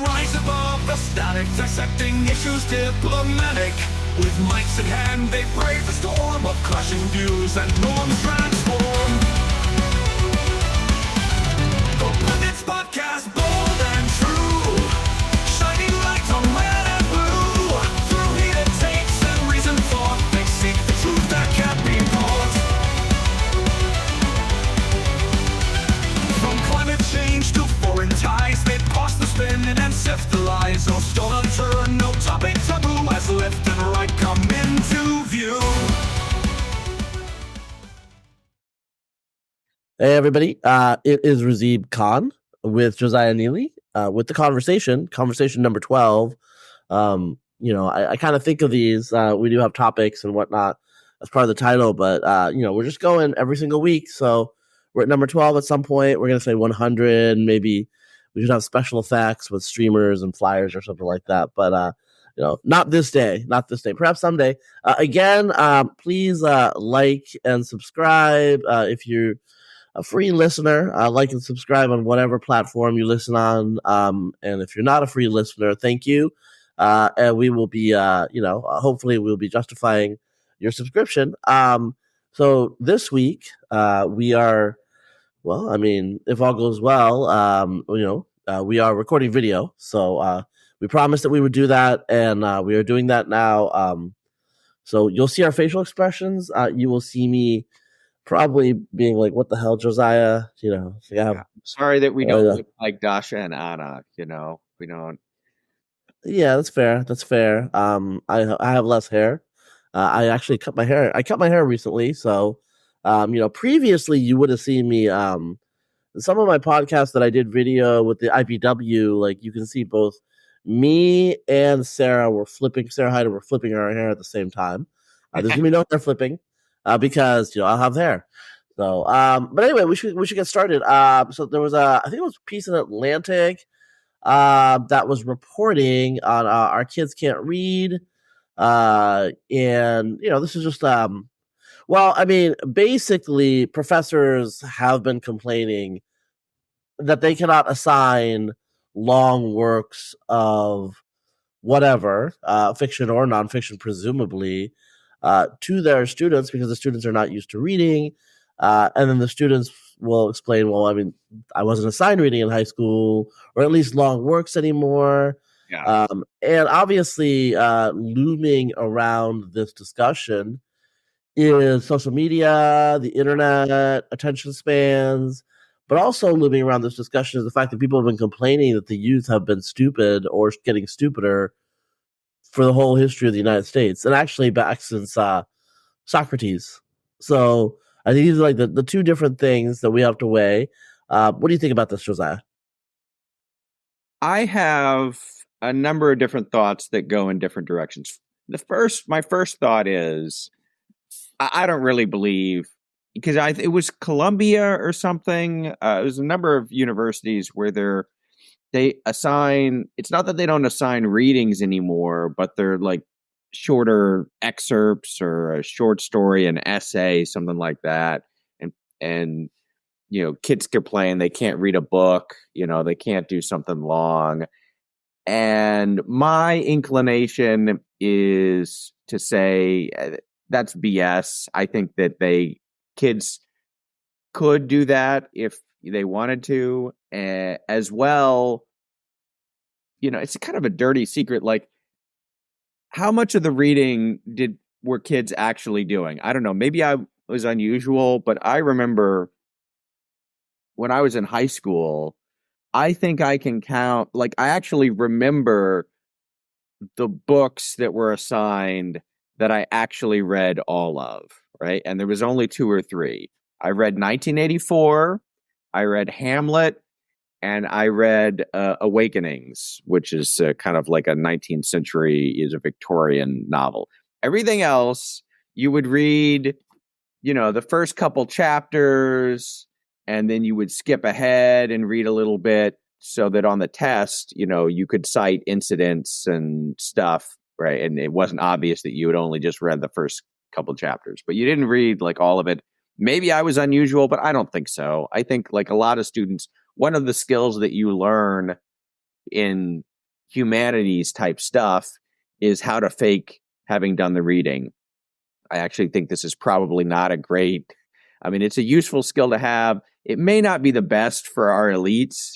rise above the static, dissecting issues diplomatic. With mics in hand, they brave the storm of clashing views and norms transform. The Pundits Podcast, bold and true, shining lights on red and blue. Through heated takes and reasoned thought, they seek the truth that can't be bought. From climate change to foreign ties, they pause the spinning and sift the lies. No stone unturned, no topic taboo, as left and right come into view. Hey everybody, it is Razib Khan with Josiah Neely with the conversation number 12. I kind of think of these, we do have topics and whatnot as part of the title, but we're just going every single week. So we're at number 12 at some point. We're going to say 100, maybe we should have special effects with streamers and flyers or something like that. But, not this day, perhaps someday. Again, please like and subscribe if you're a free listener. Like and subscribe on whatever platform you listen on. And if you're not a free listener, thank you. And we will be, hopefully we'll be justifying your subscription. So this week, we are, if all goes well, we are recording video. So we promised that we would do that, and we are doing that now. So you'll see our facial expressions. You will see me probably being like, "What the hell, Josiah?" Sorry that we don't look like Dasha and Anna. We don't. Yeah, that's fair. I have less hair. I actually cut my hair. I cut my hair recently, so previously you would have seen me. Some of my podcasts that I did video with the IPW, like you can see both me and Sarah Hyder were flipping our hair at the same time. There's gonna be no hair flipping. Because I'll have hair. So, but anyway, we should get started. So there was I think it was a piece in Atlantic that was reporting on our kids can't read, and this is just basically professors have been complaining that they cannot assign long works of whatever, fiction or nonfiction, presumably, to their students because the students are not used to reading. And then the students will explain, I wasn't assigned reading in high school, or at least long works anymore. Yeah. And obviously, looming around this discussion is social media, the internet, attention spans, but also looming around this discussion is the fact that people have been complaining that the youth have been stupid or getting stupider for the whole history of the United States, and actually back since Socrates. So I think these are like the two different things that we have to weigh. What do you think about this, Josiah? I have a number of different thoughts that go in different directions. My first thought is, I don't really believe, because it was Columbia or something. It was a number of universities where they assign, it's not that they don't assign readings anymore, but they're like shorter excerpts or a short story, an essay, something like that. And kids complain they can't read a book, they can't do something long. And my inclination is to say that's BS. I think that kids could do that if they wanted to, as well. It's kind of a dirty secret. Like, how much of the reading were kids actually doing? I don't know. Maybe I was unusual, but I remember when I was in high school, I think I can count. Like, I actually remember the books that were assigned that I actually read all of. Right, and there was only 2 or 3. I read 1984. I read Hamlet, and I read Awakenings, which is kind of like a 19th century, is a Victorian novel. Everything else, you would read, the first couple chapters, and then you would skip ahead and read a little bit so that on the test, you could cite incidents and stuff, right? And it wasn't obvious that you had only just read the first couple chapters, but you didn't read like all of it. Maybe I was unusual, but I don't think so. I think like a lot of students, one of the skills that you learn in humanities type stuff is how to fake having done the reading. I actually think this is probably not a great, I mean, it's a useful skill to have. It may not be the best for our elites,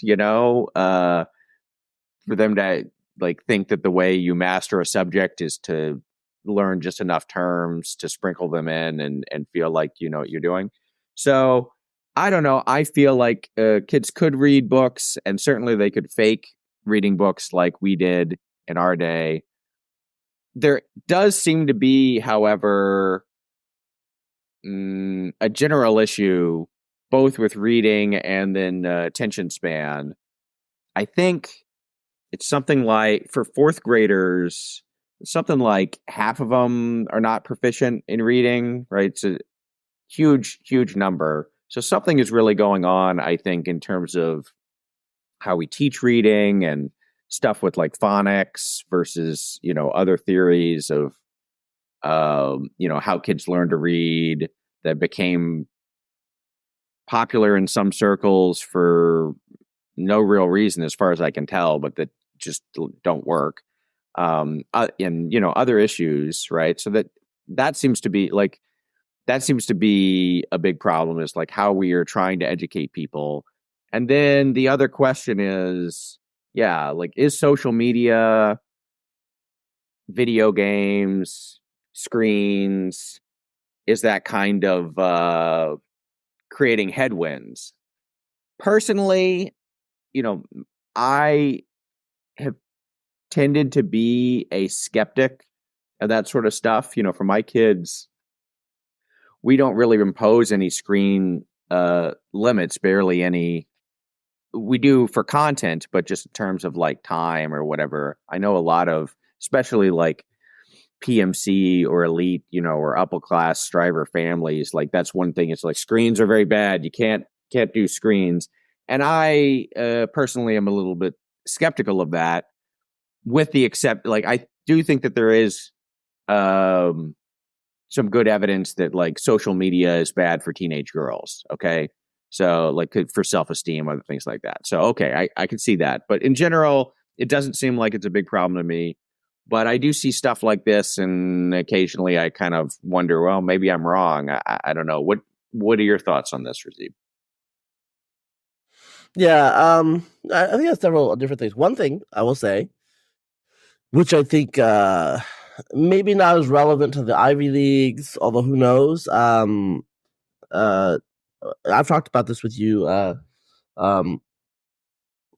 for them to like think that the way you master a subject is to learn just enough terms to sprinkle them in and feel like you know what you're doing. So I don't know. I feel like kids could read books, and certainly they could fake reading books like we did in our day. There does seem to be, however, a general issue both with reading and then attention span. I think it's something like for fourth graders, something like half of them are not proficient in reading, right? It's a huge, huge number. So something is really going on, I think, in terms of how we teach reading and stuff with like phonics versus, other theories of, how kids learn to read that became popular in some circles for no real reason, as far as I can tell, but that just don't work. And, other issues, right? So that seems to be a big problem, is like how we are trying to educate people. And then the other question is, is social media, video games, screens, is that kind of creating headwinds? Personally, I have tended to be a skeptic of that sort of stuff. For my kids, we don't really impose any screen limits, barely any. We do for content, but just in terms of like time or whatever. I know a lot of, especially like PMC or elite, or upper class striver families, like that's one thing. It's like screens are very bad. You can't do screens. And I personally am a little bit skeptical of that, with the I do think that there is some good evidence that like social media is bad for teenage girls. Okay. So like for self-esteem, other things like that. So, okay, I can see that. But in general, it doesn't seem like it's a big problem to me. But I do see stuff like this, and occasionally I kind of wonder, well, maybe I'm wrong. I don't know. What are your thoughts on this, Razib? Yeah, I think that's several different things. One thing I will say, which I think maybe not as relevant to the Ivy Leagues, although who knows. I've talked about this with you.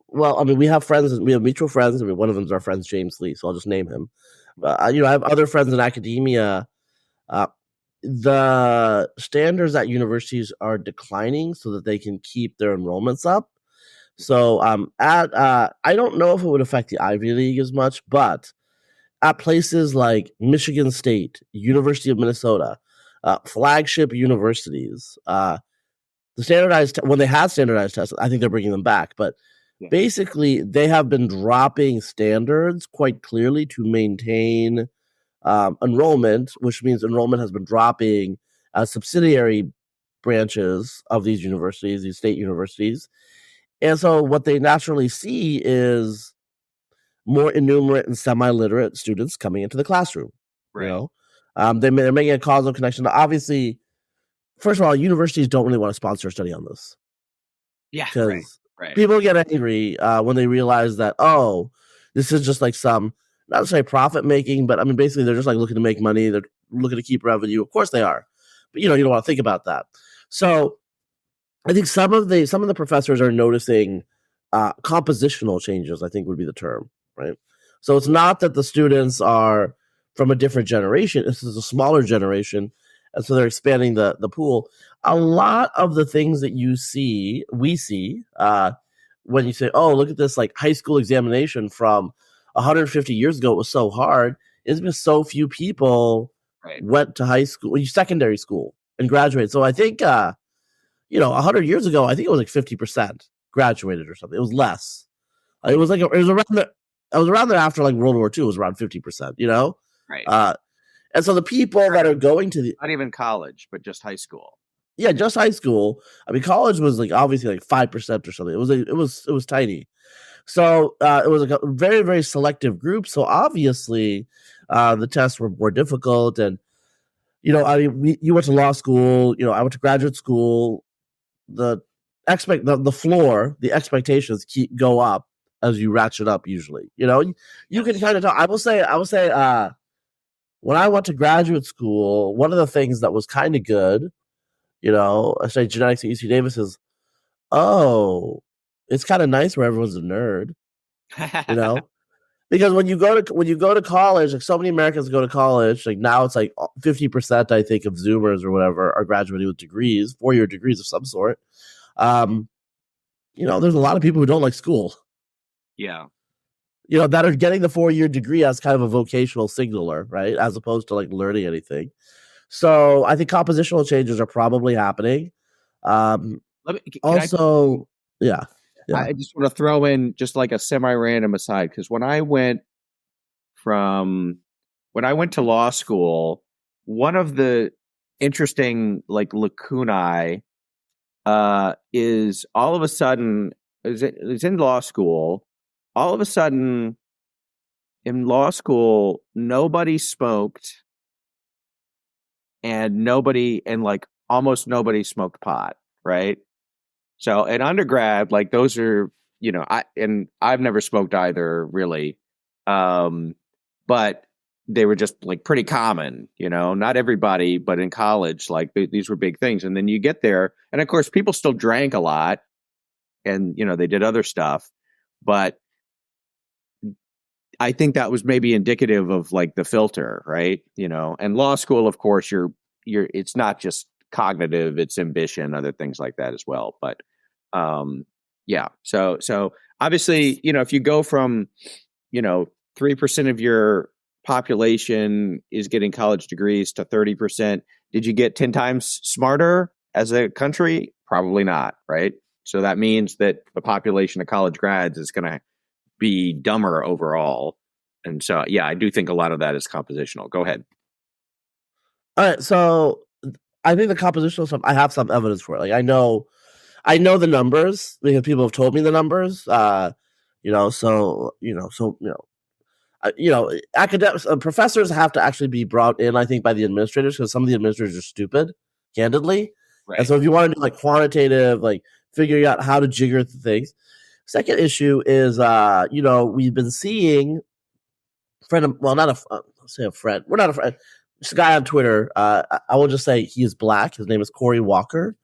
Well, I mean, we have mutual friends. I mean, one of them is our friend James Lee, so I'll just name him. I have other friends in academia. The standards at universities are declining so that they can keep their enrollments up. So, I don't know if it would affect the Ivy League as much, but at places like Michigan State, University of Minnesota, flagship universities, when they had standardized tests, I think they're bringing them back, but basically they have been dropping standards quite clearly to maintain enrollment, which means enrollment has been dropping as subsidiary branches of these universities, these state universities. And so what they naturally see is more enumerate and semi-literate students coming into the classroom. Right. They're making a causal connection. Obviously, first of all, universities don't really want to sponsor a study on this. Yeah, because right. people get angry when they realize that, this is just like some, not to say profit making, but I mean, basically they're just like looking to make money. They're looking to keep revenue. Of course they are, but you don't want to think about that. So I think some of the professors are noticing compositional changes, I think would be the term, right? So it's not that the students are from a different generation. This is a smaller generation, and so they're expanding the pool. A lot of the things that we see when you say, oh, look at this like high school examination from 150 years ago, it was so hard. It's because so few people went to secondary school and graduated. So I think 100 years ago, I think it was like 50% graduated or something. It was less. It was around there after like World War II. It was around 50%. Right. And so the people that are going to not even college, but just high school. Yeah, just high school. I mean, college was like obviously like 5% or something. It was tiny. So it was a very, very selective group. So obviously, the tests were more difficult. And you went to law school. I went to graduate school. The the floor, the expectations go up as you ratchet up. Usually, you can kind of tell. I will say, when I went to graduate school, one of the things that was kind of good, I say genetics at UC Davis is, oh, it's kind of nice where everyone's a nerd, because when you go to college, like so many Americans go to college, like now it's like 50%, I think, of Zoomers or whatever are graduating with degrees, 4-year degrees of some sort. There's a lot of people who don't like school. Yeah. That are getting the 4-year degree as kind of a vocational signaler, right? As opposed to like learning anything. So I think compositional changes are probably happening. Also, yeah. I just want to throw in just like a semi-random aside, because when I went to law school, one of the interesting like lacunae is all of a sudden is in law school. All of a sudden, in law school, nobody smoked, and like almost nobody smoked pot, right? So in undergrad, like those are, I've never smoked either, really, but they were just like pretty common, not everybody, but in college, like these were big things. And then you get there, and of course, people still drank a lot, and they did other stuff, but I think that was maybe indicative of like the filter, right? And law school, of course, it's not just cognitive, it's ambition, other things like that as well. But yeah, so obviously, if you go from 3% of your population is getting college degrees to 30%, did you get 10 times smarter as a country? Probably not, right? So that means that the population of college grads is going to be dumber overall. And so, yeah, I do think a lot of that is compositional. Go ahead. All right. So I think the compositional stuff, I have some evidence for it. Like I know the numbers because people have told me the numbers. Academics, professors have to actually be brought in, I think, by the administrators, because some of the administrators are stupid, candidly. Right. And so if you want to do like quantitative, like figuring out how to jigger things. Second issue is, we've been seeing a friend. We're not a friend. Just a guy on Twitter. I will just say he is black. His name is Corey Walker.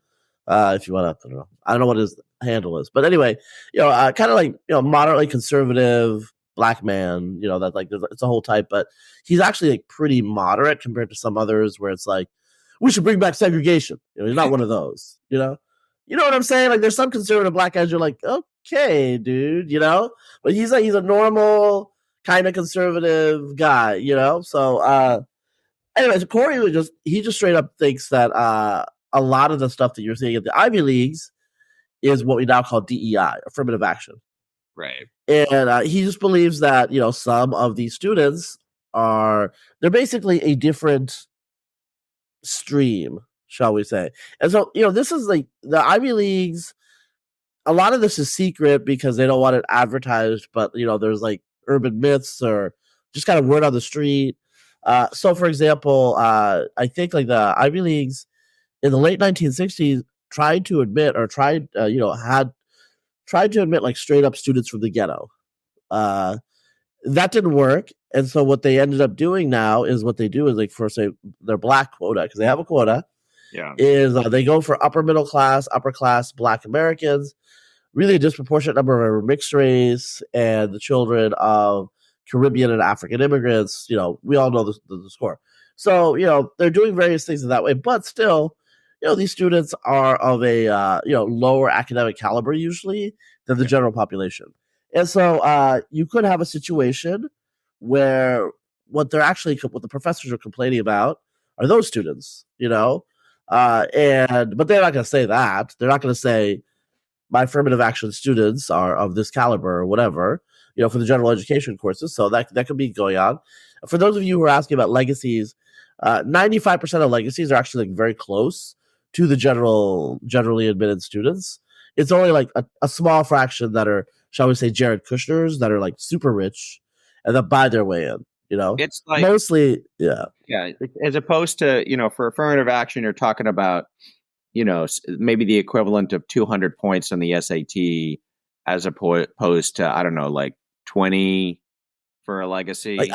If you want to, I don't know what his handle is, but anyway, kind of like, moderately conservative black man, that like, it's a whole type, but he's actually like pretty moderate compared to some others where it's like, we should bring back segregation. He's not one of those, you know what I'm saying? Like there's some conservative black guys you're like, okay, dude, but he's a normal kind of conservative guy, so, anyways, Corey he just straight up thinks that, a lot of the stuff that you're seeing at the Ivy Leagues is what we now call DEI, affirmative action. Right. And he just believes that, some of these students they're basically a different stream, shall we say. And so, this is like the Ivy Leagues. A lot of this is secret because they don't want it advertised, but, there's like urban myths or just kind of word on the street. So, for example, I think like the Ivy Leagues in the late 1960s tried to admit like straight up students from the ghetto. That didn't work. And so what they ended up doing now is what they do is like for say their black quota, because they have a quota. Yeah. Is they go for upper middle class, upper class black Americans, really a disproportionate number of mixed race, and the children of Caribbean and African immigrants. We all know the score. So, they're doing various things in that way, but still, these students are of a, lower academic caliber usually than the general population. And so you could have a situation where what the professors are complaining about are those students, but they're not going to say that. They're not going to say my affirmative action students are of this caliber or whatever, for the general education courses. So that could be going on. For those of you who are asking about legacies, 95% of legacies are actually like very close to the generally admitted students. It's only like a small fraction that are shall we say, Jared Kushners that are like super rich and that buy their way in. It's like Mostly, yeah. As opposed to for affirmative action, you're talking about maybe the equivalent of 200 points on the SAT, as opposed to I don't know, like 20 for a legacy. Like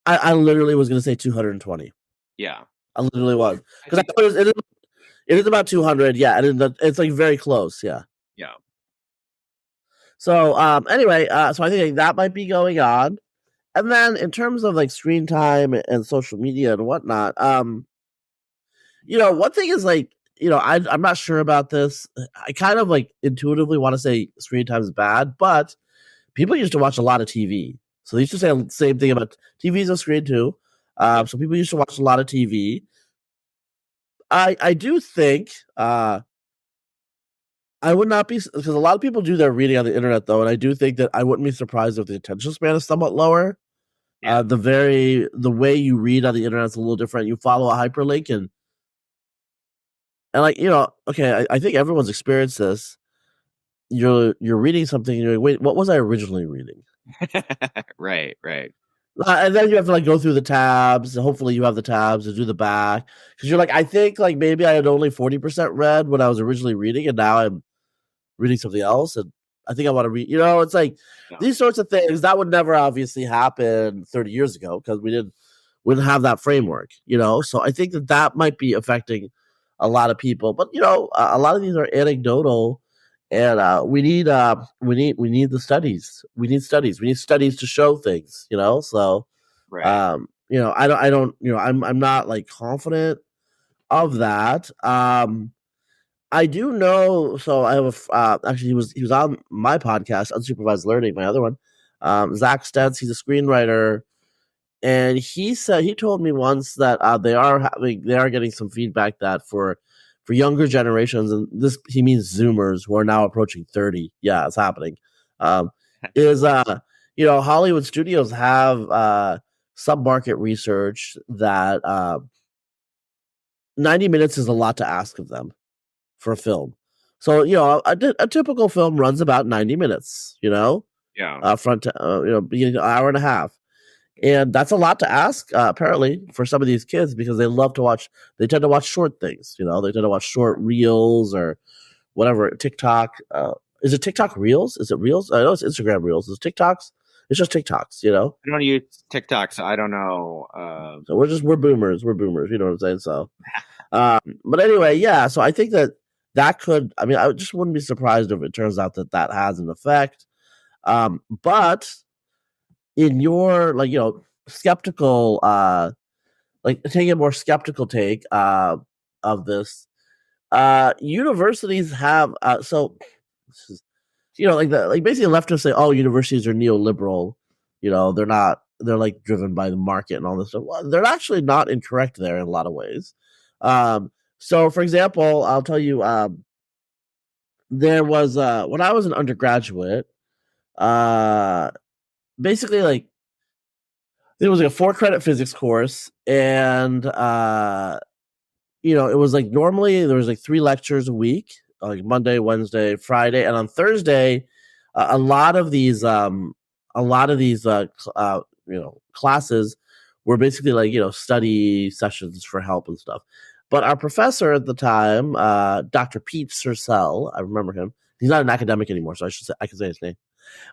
I literally was gonna say 220. Yeah, I literally was because it is about 200. Yeah, and it's like very close. Yeah. Yeah. So anyway, so I think that might be going on, and then in terms of like screen time and social media and whatnot, one thing is like I'm not sure about this. I kind of like intuitively want to say screen time is bad, but people used to watch a lot of TV. So they used to say the same thing about TV's a screen too. So people used to watch a lot of TV. I do think I would not be, because a lot of people do their reading on the internet though, and I do think that I wouldn't be surprised if the attention span is somewhat lower. Yeah. The way you read on the internet is a little different. You follow a hyperlink and like okay, I think everyone's experienced this. You're reading something and you're like, wait, what was I originally reading? Right. And then you have to like go through the tabs. Hopefully you have the tabs to do the back, because you're like, I think like maybe I had only 40% read when I was originally reading, and now I'm reading something else, and I think I want to read. It's like these sorts of things that would never obviously happen 30 years ago because we didn't have that framework. So I think that might be affecting a lot of people. But a lot of these are anecdotal. And we need the studies. We need studies. We need studies to show things. So Right. I don't. I'm not like confident of that. I do know. So I have actually he was on my podcast, Unsupervised Learning, my other one. Zach Stentz. He's a screenwriter, and he told me once that they are getting some feedback that for younger generations, and this he means Zoomers who are now approaching 30. Yeah, it's happening. Is Hollywood studios have some market research that 90 minutes is a lot to ask of them for a film. So a typical film runs about 90 minutes. Yeah. Beginning an hour and a half. And that's a lot to ask, apparently, for some of these kids, because they tend to watch short things, they tend to watch short reels or whatever, TikTok. Is it TikTok Reels? Is it Reels? I know it's Instagram Reels. Is it TikToks? It's just TikToks, I don't use TikTok, so I don't know. So we're boomers. We're boomers, you know what I'm saying? So, but anyway, yeah, so I think that could, I just wouldn't be surprised if it turns out that has an effect. But in your skeptical taking a more skeptical take of this, universities have basically leftists say, oh, universities are neoliberal, they're like driven by the market and all this stuff. Well, they're actually not incorrect there in a lot of ways. So for example, I'll tell you, there was when I was an undergraduate, basically like there was like a 4-credit physics course, and it was like normally there was like 3 lectures a week, like Monday, Wednesday, Friday, and on Thursday, a lot of these classes were basically like study sessions for help and stuff. But our professor at the time, Dr. Pete Sercel, I remember him. He's not an academic anymore, so I can say his name.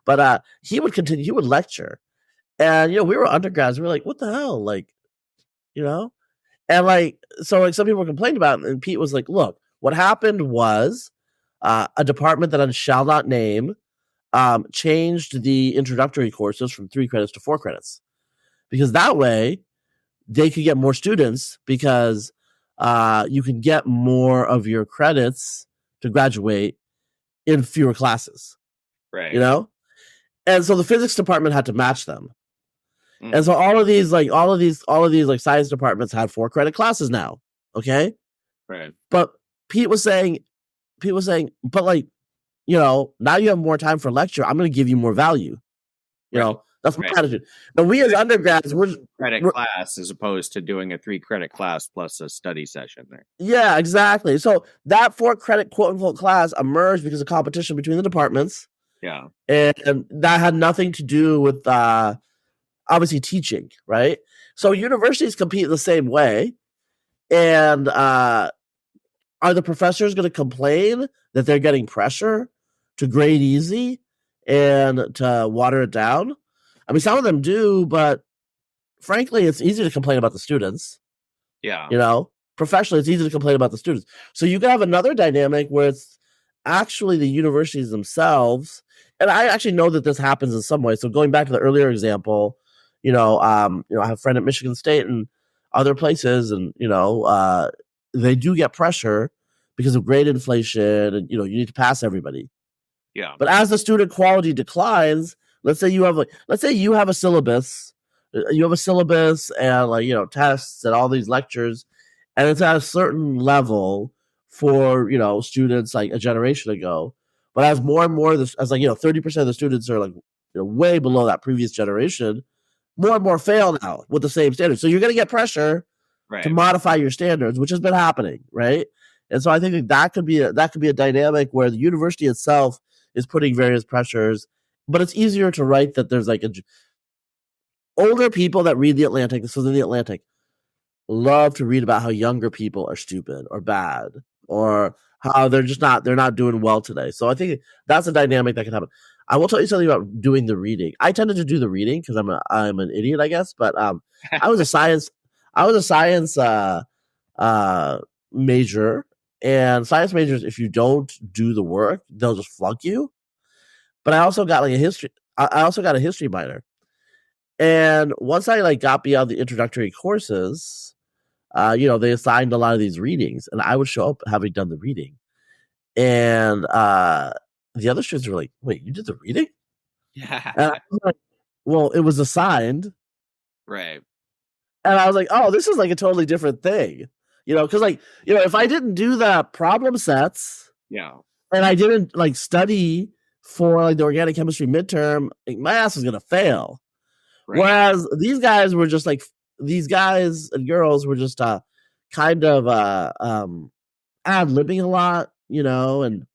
But he would continue. He would lecture. And we were undergrads. We were like, "What the hell?" Like, and like, so like some people complained about it, and Pete was like, "Look, what happened was a department that I shall not name changed the introductory courses from 3 credits to 4 credits, because that way they could get more students, because you can get more of your credits to graduate in fewer classes, Right. And so the physics department had to match them." And so all of these science departments had 4-credit classes now. Okay. Right. But Pete was saying, but like, now you have more time for lecture. I'm going to give you more value. That's my attitude. But we as undergrads, we're class as opposed to doing a 3-credit class plus a study session there. Yeah, exactly. So that 4-credit quote unquote class emerged because of competition between the departments. Yeah. and that had nothing to do with obviously teaching, right? So universities compete the same way, and are the professors going to complain that they're getting pressure to grade easy and to water it down? I mean, some of them do, but frankly, it's easy to complain about the students. Yeah. Professionally, it's easy to complain about the students. So you can have another dynamic where it's actually the universities themselves. And I actually know that this happens in some way. So going back to the earlier example, I have a friend at Michigan State and other places, and they do get pressure because of grade inflation, and you need to pass everybody. Yeah. But as the student quality declines, let's say you have a syllabus, and tests and all these lectures, and it's at a certain level for students like a generation ago. But as more and more, as 30% of the students are way below that previous generation, more and more fail now with the same standards. So you're going to get pressure to modify your standards, which has been happening, right? And so I think that could be a dynamic where the university itself is putting various pressures, but it's easier to write that there's older people that read the Atlantic. This was in the Atlantic. Love to read about how younger people are stupid or bad or how they're not doing well today. So I think that's a dynamic that can happen. I will tell you something about doing the reading. I tended to do the reading because I'm an idiot, I guess. But I was a science major, and science majors, if you don't do the work, they'll just flunk you. But I also got I also got a history minor, and once I got beyond the introductory courses, they assigned a lot of these readings, and I would show up having done the reading, and the other students were like, "Wait, you did the reading?" Yeah. And I was like, "Well, it was assigned." Right. And I was like, "Oh, this is a totally different thing," because if I didn't do the problem sets, Yeah. and I didn't study for the organic chemistry midterm, my ass was gonna fail. Right. Whereas these guys and girls were just kind of ad-libbing a lot, and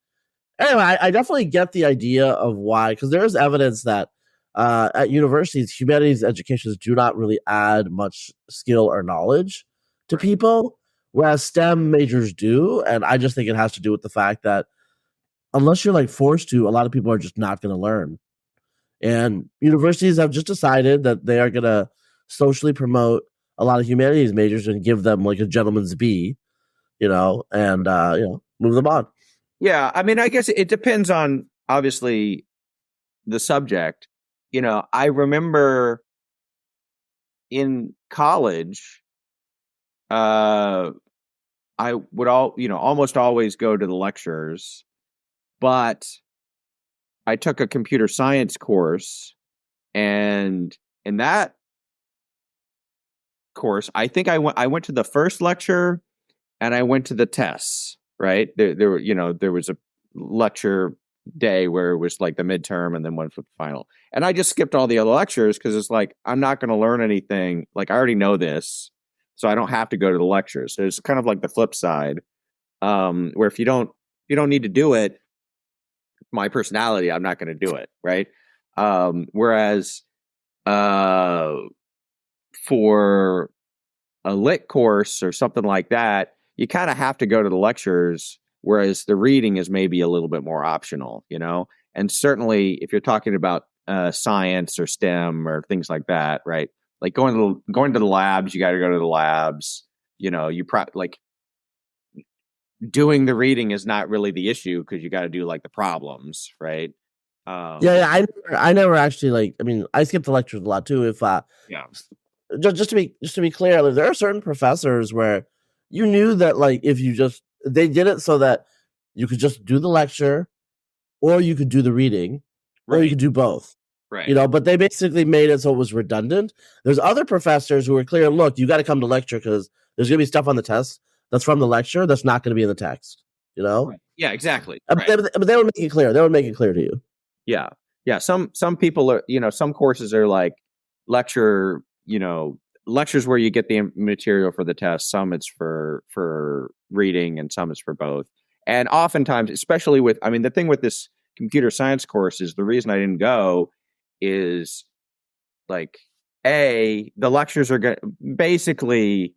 anyway, I definitely get the idea of why, because there is evidence that at universities, humanities educations do not really add much skill or knowledge to people, whereas STEM majors do. And I just think it has to do with the fact that unless you're forced to, a lot of people are just not going to learn. And universities have just decided that they are going to socially promote a lot of humanities majors and give them a gentleman's B, and move them on. Yeah. I mean, I guess it depends on obviously the subject. I remember in college, I would almost always go to the lectures, but I took a computer science course, and in that course, I think I went to the first lecture and I went to the tests, right? There was a lecture day where it was the midterm and then one for the final. And I just skipped all the other lectures because it's I'm not going to learn anything. I already know this, so I don't have to go to the lectures. So it's kind of the flip side, where if you don't need to do it, my personality, I'm not going to do it, right? Whereas for a lit course or something like that, you kind of have to go to the lectures, whereas the reading is maybe a little bit more optional, And certainly if you're talking about science or STEM or things like that, right? Going to the labs, you got to go to the labs. Doing the reading is not really the issue because you got to do the problems, right? I never actually I skipped the lectures a lot too. If Yeah. Just to be clear, there are certain professors where you knew that if they did it so that you could just do the lecture, or you could do the reading, or you could do both. Right. But they basically made it so it was redundant. There's other professors who are clear. Look, you got to come to lecture because there's going to be stuff on the test that's from the lecture that's not going to be in the text. Right. Yeah, exactly. But they would make it clear. They would make it clear to you. Yeah. Yeah. Some people are, some courses are lecture, lectures where you get the material for the test. Some it's for reading and some is for both. And oftentimes, especially the thing with this computer science courses, the reason I didn't go is like, the lectures are basically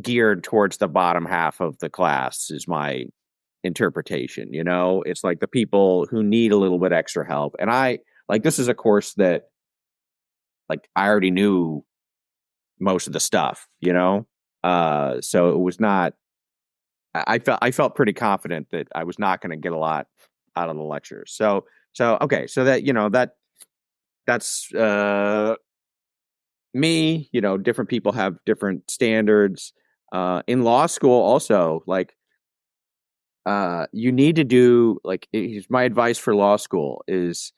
geared towards the bottom half of the class is my interpretation. It's like the people who need a little bit extra help. And this is a course that like I already knew most of the stuff, so it was not, I felt pretty confident that I was not going to get a lot out of the lectures. So okay, so that that's me. Different people have different standards. In law school, also, like, you need to do, like, my advice for law school is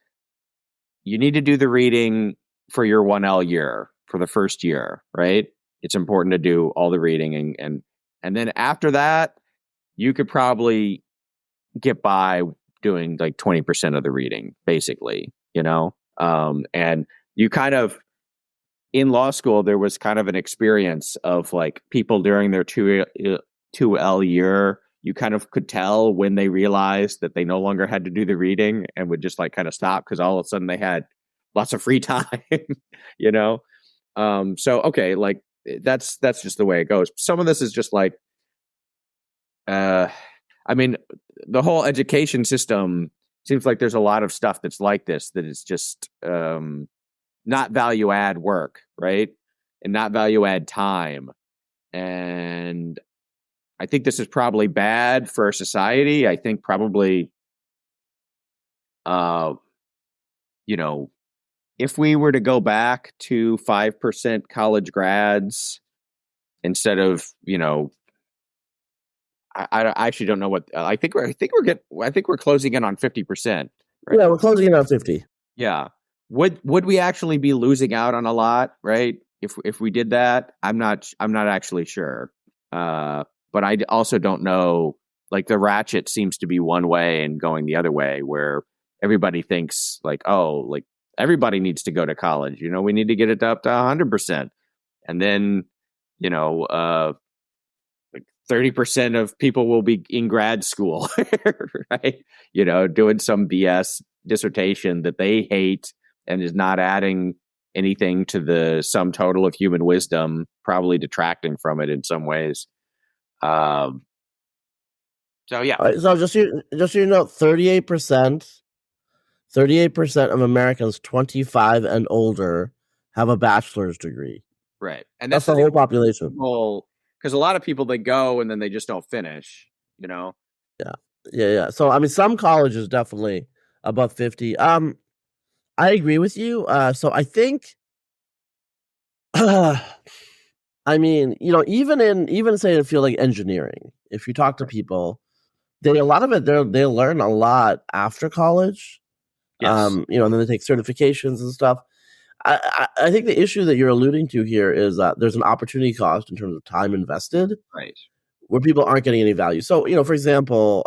you need to do the reading for your 1L year for the first year, right? It's important to do all the reading, and then after that, you could probably get by doing like 20% of the reading, basically, and you kind of, in law school, there was kind of an experience of like people during their 2L year, you kind of could tell when they realized that they no longer had to do the reading and would just like kind of stop because all of a sudden they had lots of free time, So, okay, like that's just the way it goes. Some of this is just like, I mean, the whole education system seems like there's a lot of stuff that's like this, that is just not value add work, right? And not value add time. And I think this is probably bad for society. I think probably, if we were to go back to 5% college grads instead of, I actually don't know what, I think we're closing in on 50%. Right? Yeah, we're closing in on 50. Yeah. Would we actually be losing out on a lot, right? If we did that? I'm not actually sure. But I also don't know, like the ratchet seems to be one way and going the other way, where everybody thinks like, oh, like everybody needs to go to college. We need to get it up to 100%. And then, like 30% of people will be in grad school, right? Doing some BS dissertation that they hate and is not adding anything to the sum total of human wisdom, probably detracting from it in some ways. So yeah. All right, so just so you know, 38% of Americans 25 and older have a bachelor's degree. Right. And That's the whole population. Because a lot of people, they go and then they just don't finish, Yeah. So I mean, some colleges definitely above 50. I agree with you. So I think, I mean, even say in a field like engineering, if you talk to people, a lot of it they learn a lot after college. Yes. And then they take certifications and stuff. I think the issue that you're alluding to here is that there's an opportunity cost in terms of time invested, Right. where people aren't getting any value. So, for example,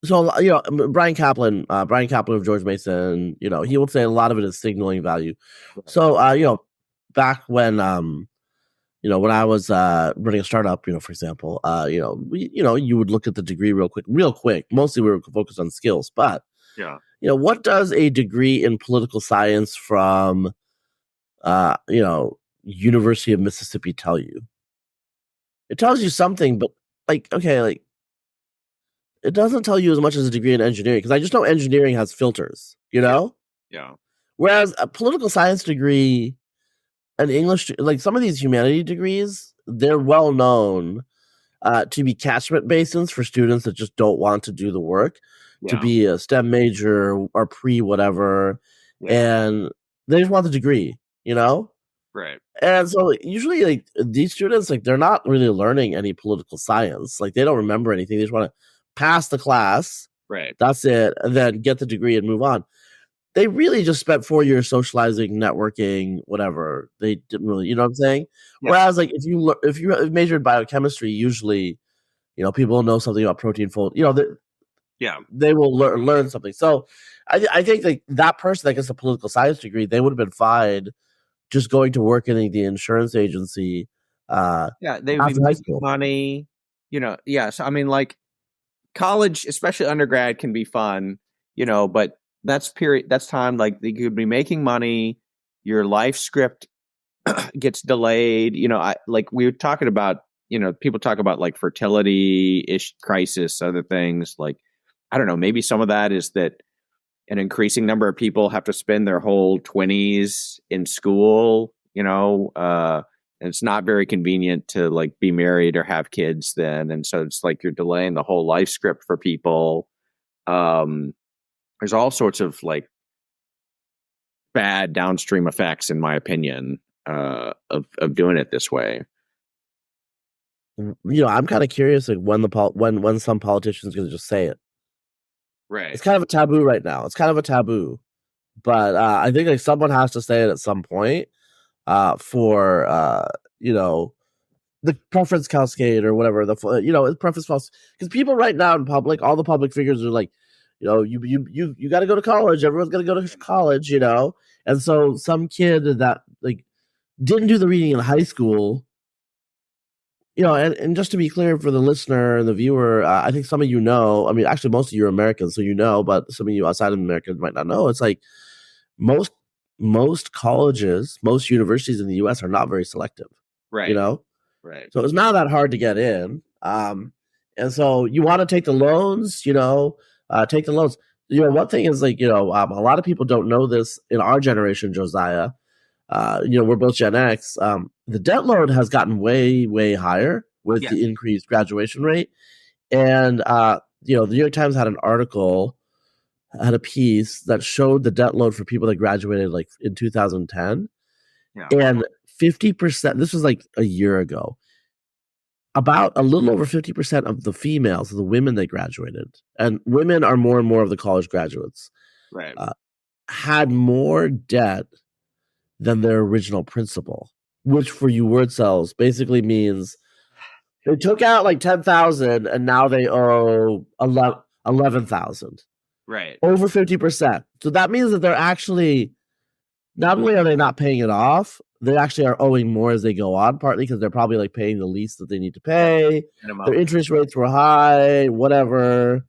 Brian Kaplan of George Mason, he would say a lot of it is signaling value. Right. So, back when, when I was running a startup, for example, you would look at the degree real quick. Mostly we were focused on skills, but Yeah. what does a degree in political science from, University of Mississippi tell you? It tells you something, but it doesn't tell you as much as a degree in engineering, because I just know engineering has filters, Yeah. Whereas a political science degree, an English, like some of these humanity degrees, they're well known to be catchment basins for students that just don't want to do the work, to be a STEM major or pre-whatever, and they just want the degree, Right. And so usually, like, these students, like, they're not really learning any political science. Like, they don't remember anything. They just want to pass the class. Right. That's it. And then get the degree and move on. They really just spent 4 years socializing, networking, whatever. They didn't really, you know what I'm saying? Yeah. Whereas, like, if you majored biochemistry, usually, people know something about protein fold. They will learn something. So I think like that person that gets a political science degree, they would have been fine just going to work in the insurance agency. They would be making money. So I mean, like, college, especially undergrad, can be fun, but that's time like you could be making money, your life script gets delayed. Like we were talking about, people talk about like fertility crisis, other things. Like, I don't know, maybe some of that is that an increasing number of people have to spend their whole 20s in school, and it's not very convenient to like be married or have kids then. And so it's like you're delaying the whole life script for people. There's all sorts of like bad downstream effects, in my opinion, of doing it this way. I'm kind of curious, like when some politician's going to just say it. Right. It's kind of a taboo right now. It's kind of a taboo, but I think like someone has to say it at some point for the preference cascade or whatever preference false, because people right now in public, all the public figures are like, you got to go to college. Everyone's got to go to college, and so some kid that like didn't do the reading in high school. And just to be clear for the listener and the viewer, I think some of actually most of you are Americans, so but some of you outside of America might not know. It's like most colleges, most universities in the U.S. are not very selective. Right. Right. So it's not that hard to get in. And so you want to take the loans, take the loans. One thing is like, a lot of people don't know this in our generation, Josiah. We're both Gen X. The debt load has gotten way, way higher with the increased graduation rate. And, the New York Times had a piece that showed the debt load for people that graduated like in 2010. Yeah. And 50%, this was like a year ago, about a little over 50% of the females, the women that graduated, and women are more and more of the college graduates, right, had more debt than their original principal, which for you word cells basically means they took out like 10,000 and now they owe 11,000. Right. Over 50%. So that means that they're actually, not only are they not paying it off, they actually are owing more as they go on, partly because they're probably like paying the least that they need to pay. Their interest rates were high, whatever.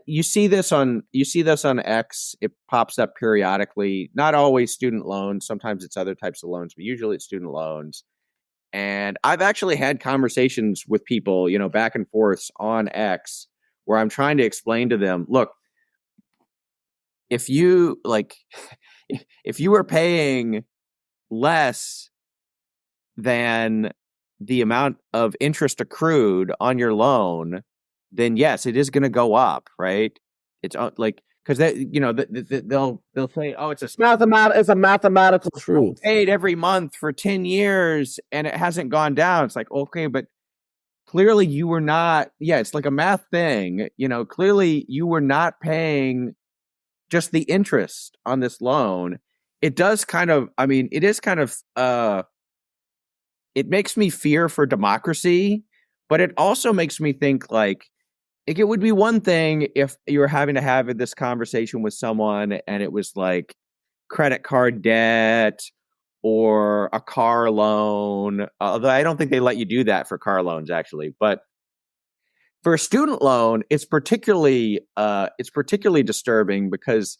You see this on X. It pops up periodically. Not always student loans. Sometimes it's other types of loans, but usually it's student loans. And I've actually had conversations with people, back and forth on X, where I'm trying to explain to them, look, if you were paying less than the amount of interest accrued on your loan, then yes, it is going to go up, right? It's like, because they'll say, oh, it's a mathematical truth. Paid every month for 10 years and it hasn't gone down. It's like, okay, but clearly you were not. Yeah, it's like a math thing. Clearly you were not paying just the interest on this loan. It does kind of, it is kind of, it makes me fear for democracy, but it also makes me think like, it would be one thing if you were having to have this conversation with someone and it was like credit card debt or a car loan, although I don't think they let you do that for car loans actually. But for a student loan, it's particularly disturbing because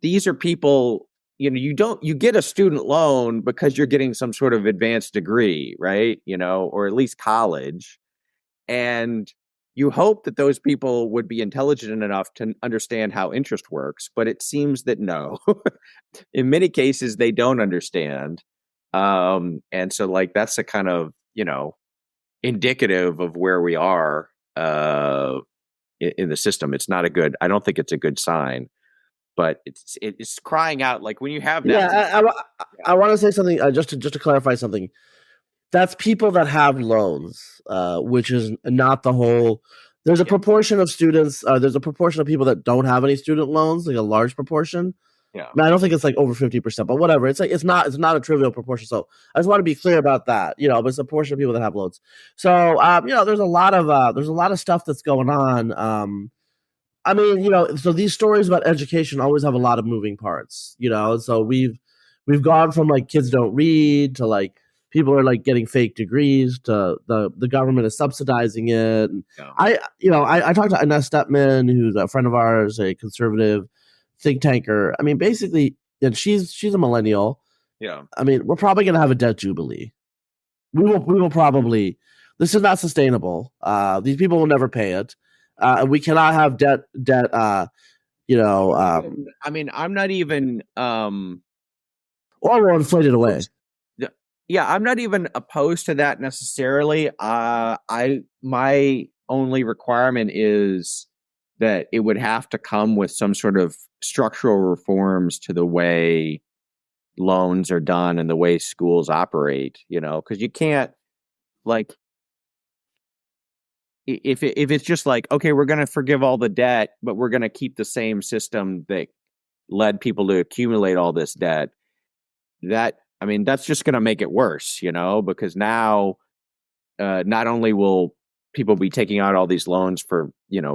these are people, you get a student loan because you're getting some sort of advanced degree, right? Or at least college. And you hope that those people would be intelligent enough to understand how interest works, but it seems that no. In many cases, they don't understand. And so like that's a kind of, indicative of where we are in the system. It's not I don't think it's a good sign. But it's crying out like when you have that. Yeah, I want to say something just to clarify something. That's people that have loans, which is not the whole. There's a proportion of students. There's a proportion of people that don't have any student loans, like a large proportion. Yeah, I don't think it's like over 50%, but whatever. It's like it's not a trivial proportion. So I just want to be clear about that. But it's a portion of people that have loans. So there's a lot of stuff that's going on. So these stories about education always have a lot of moving parts, so we've gone from like kids don't read to like people are like getting fake degrees. The government is subsidizing it. And Yeah. I talked to Ines Stepman, who's a friend of ours, a conservative think tanker. I mean, basically, and she's a millennial. Yeah. I mean, we're probably going to have a debt jubilee. We will probably. This is not sustainable. These people will never pay it. We cannot have debt. I mean, I'm not even. Or we'll inflate it away. Yeah, I'm not even opposed to that necessarily. My only requirement is that it would have to come with some sort of structural reforms to the way loans are done and the way schools operate, because you can't, like, if it's just like, okay, we're going to forgive all the debt, but we're going to keep the same system that led people to accumulate all this debt, that's just going to make it worse, because now not only will people be taking out all these loans for,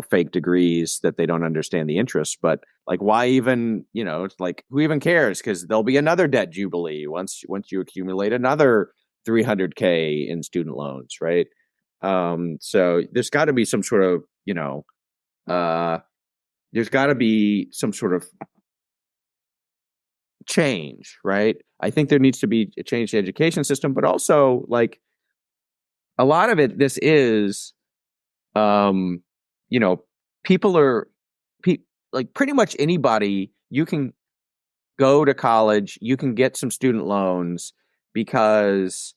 fake degrees that they don't understand the interest, but like, why even, it's like, who even cares? Because there'll be another debt jubilee once you accumulate another 300K in student loans, right? So there's got to be some sort of, there's got to be some sort of change, right? I think there needs to be a change to the education system, but also, like, a lot of it, this is, people are, like, pretty much anybody, you can go to college, you can get some student loans because,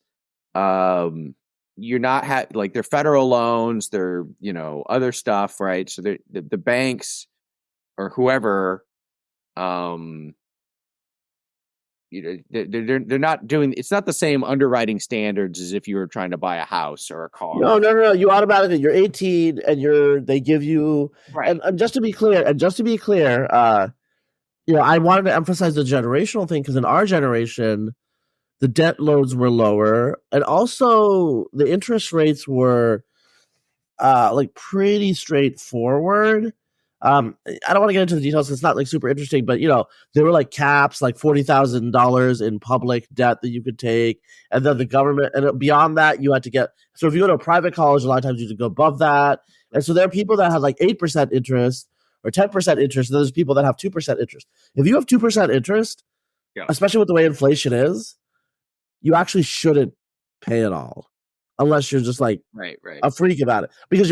you're not like, they're federal loans, they're, other stuff, right? So the banks or whoever, they're not doing, it's not the same underwriting standards as if you were trying to buy a house or a car. No. You automatically, you're 18 and they give you, right. And just to be clear, I wanted to emphasize the generational thing, because in our generation, the debt loads were lower, and also the interest rates were like pretty straightforward. I don't want to get into the details. It's not like super interesting, but there were like caps, like $40,000 in public debt that you could take, and then the government, and beyond that, you had to get. So if you go to a private college, a lot of times you have to go above that, and so there are people that have like 8% interest or 10% interest, and there's people that have 2% interest. If you have 2% interest, especially with the way inflation is, you actually shouldn't pay it all. Unless you're just like right. a freak about it, because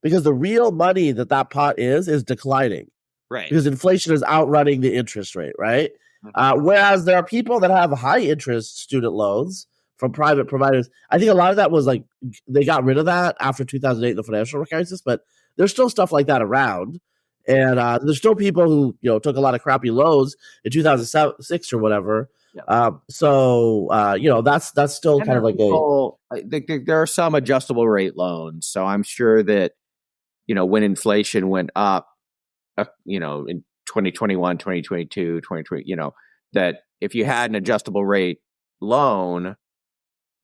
because the real money that pot is declining, right? Because inflation is outrunning the interest rate, right? Mm-hmm. Whereas there are people that have high interest student loans from private providers. I think a lot of that was like they got rid of that after 2008, the financial crisis, but there's still stuff like that around, and there's still people who took a lot of crappy loans in 2006 or whatever. Yeah. That's still kind of like there are some adjustable rate loans. So I'm sure that, when inflation went up, in 2021, 2022, 2020, that if you had an adjustable rate loan,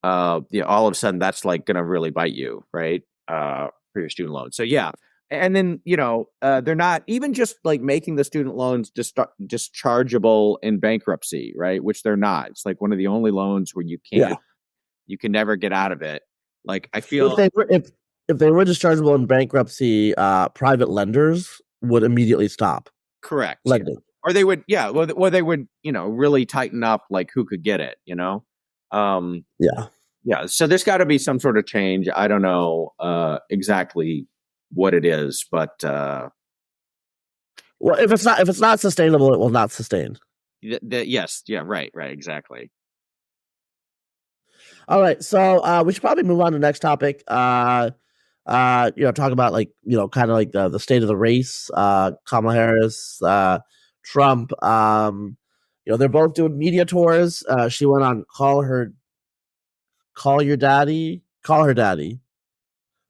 all of a sudden that's like going to really bite you, right? For your student loan. So yeah. And then, they're not even just like making the student loans dischargeable in bankruptcy, right? Which they're not. It's like one of the only loans where you can never get out of it. Like, I feel if they were dischargeable in bankruptcy, private lenders would immediately stop. Correct. Lending. Or they would, they would, really tighten up like who could get it, Yeah. So there's got to be some sort of change. I don't know exactly what it is, but well, if it's not sustainable, it will not sustain. Yes, yeah, right, exactly. All right, so we should probably move on to the next topic. Talk about like kind of like the state of the race. Kamala Harris, Trump. They're both doing media tours. She went on Call Her Daddy.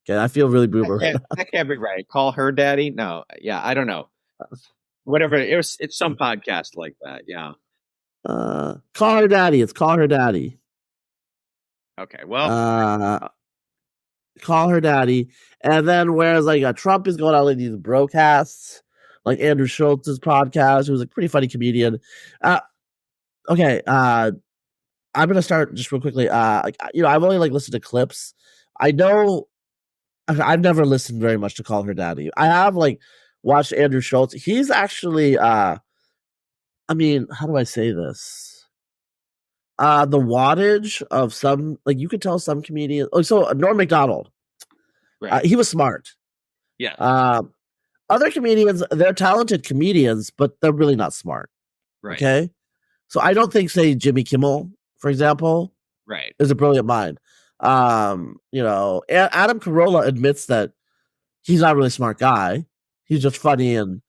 Okay, I feel really boomer right now. That can't be right. Call Her Daddy? No, yeah, I don't know. Whatever, it's some podcast like that, yeah. Call Her Daddy. It's Call Her Daddy. Okay, well, Call Her Daddy, and then whereas like Trump is going on like these broadcasts, like Andrew Schultz's podcast, who's a pretty funny comedian. I'm gonna start just real quickly. I've only like listened to clips. I know I've never listened very much to Call Her Daddy. I have like watched Andrew Schultz. He's actually I mean, how do I say this? The wattage of some, like, you could tell some comedians. Oh, so Norm Macdonald, Right. he was smart. Yeah. Other comedians, they're talented comedians, but they're really not smart. Right. Okay, so I don't think, say, Jimmy Kimmel, for example, Right. is a brilliant mind. Adam Carolla admits that he's not a really smart guy. He's just funny and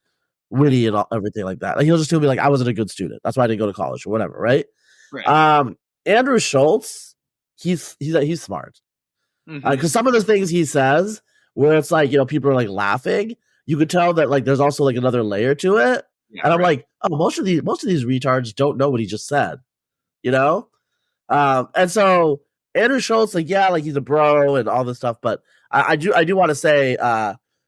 witty and everything like that. Like, he'll just be like, "I wasn't a good student. That's why I didn't go to college," or whatever, right? Right. Andrew Schultz, he's smart Mhm. because some of the things he says, where it's like, people are like laughing, you could tell that like there's also like another layer to it, Yeah, and I'm right. like, oh, most of these retards don't know what he just said, you know. And so Andrew Schultz, like, yeah, like he's a bro and all this stuff, but I do want to say,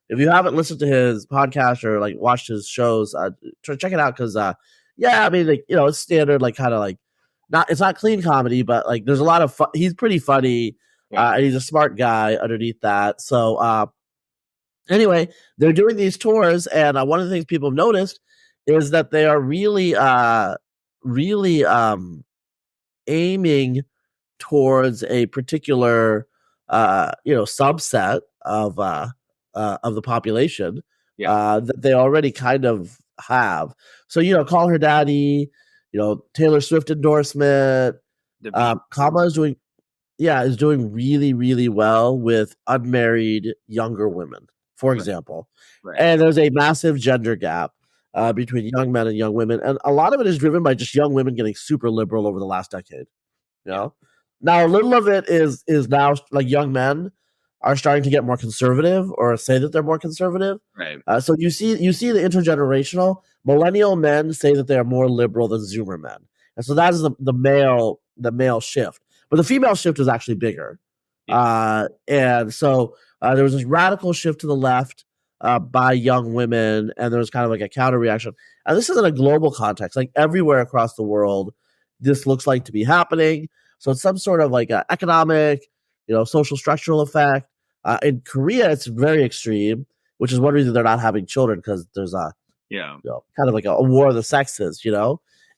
if you haven't listened to his podcast or like watched his shows, check it out because, yeah, I mean, like, it's standard, like, kind of like, it's not clean comedy, but like there's a lot of fun. He's pretty funny, Yeah. and he's a smart guy underneath that. So anyway, they're doing these tours, and one of the things people have noticed is that they are really, really aiming towards a particular subset of the population Yeah. that they already kind of have. So Call Her Daddy, Taylor Swift endorsement. The V. Kamala is doing really, really well with unmarried younger women, for Right. example. Right. And there's a massive gender gap between young men and young women, and a lot of it is driven by just young women getting super liberal over the last decade. You know, now a little of it is now like young men are starting to get more conservative or say that they're more conservative. Right. So you see the intergenerational millennial men say that they are more liberal than Zoomer men, and so that is the male shift. But the female shift is actually bigger, and so there was this radical shift to the left by young women, and there was kind of like a counter reaction. And this is in a global context, like everywhere across the world, this looks like to be happening. So it's some sort of like economic, social structural effect. In Korea, it's very extreme, which is one reason they're not having children because there's kind of like a war of the sexes,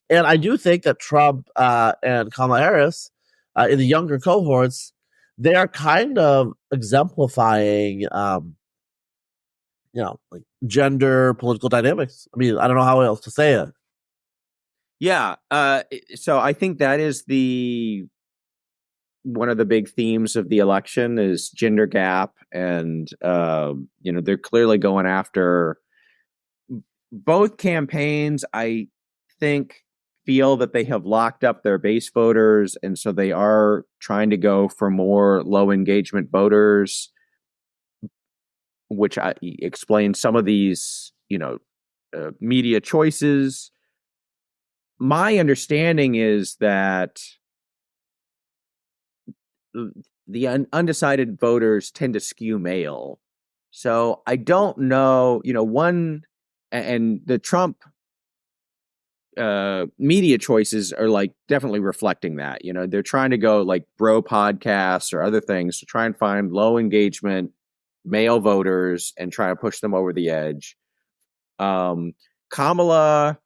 And I do think that Trump and Kamala Harris in the younger cohorts, they are kind of exemplifying, like gender political dynamics. I mean, I don't know how else to say it. Yeah. So I think that is one of the big themes of the election is gender gap, and they're clearly going after both campaigns. I think feel that they have locked up their base voters, and so they are trying to go for more low engagement voters, which I explain some of these media choices. My understanding is that the undecided voters tend to skew male. So I don't know, and the Trump media choices are like definitely reflecting that. They're trying to go like bro podcasts or other things to try and find low engagement male voters and try to push them over the edge. Kamala,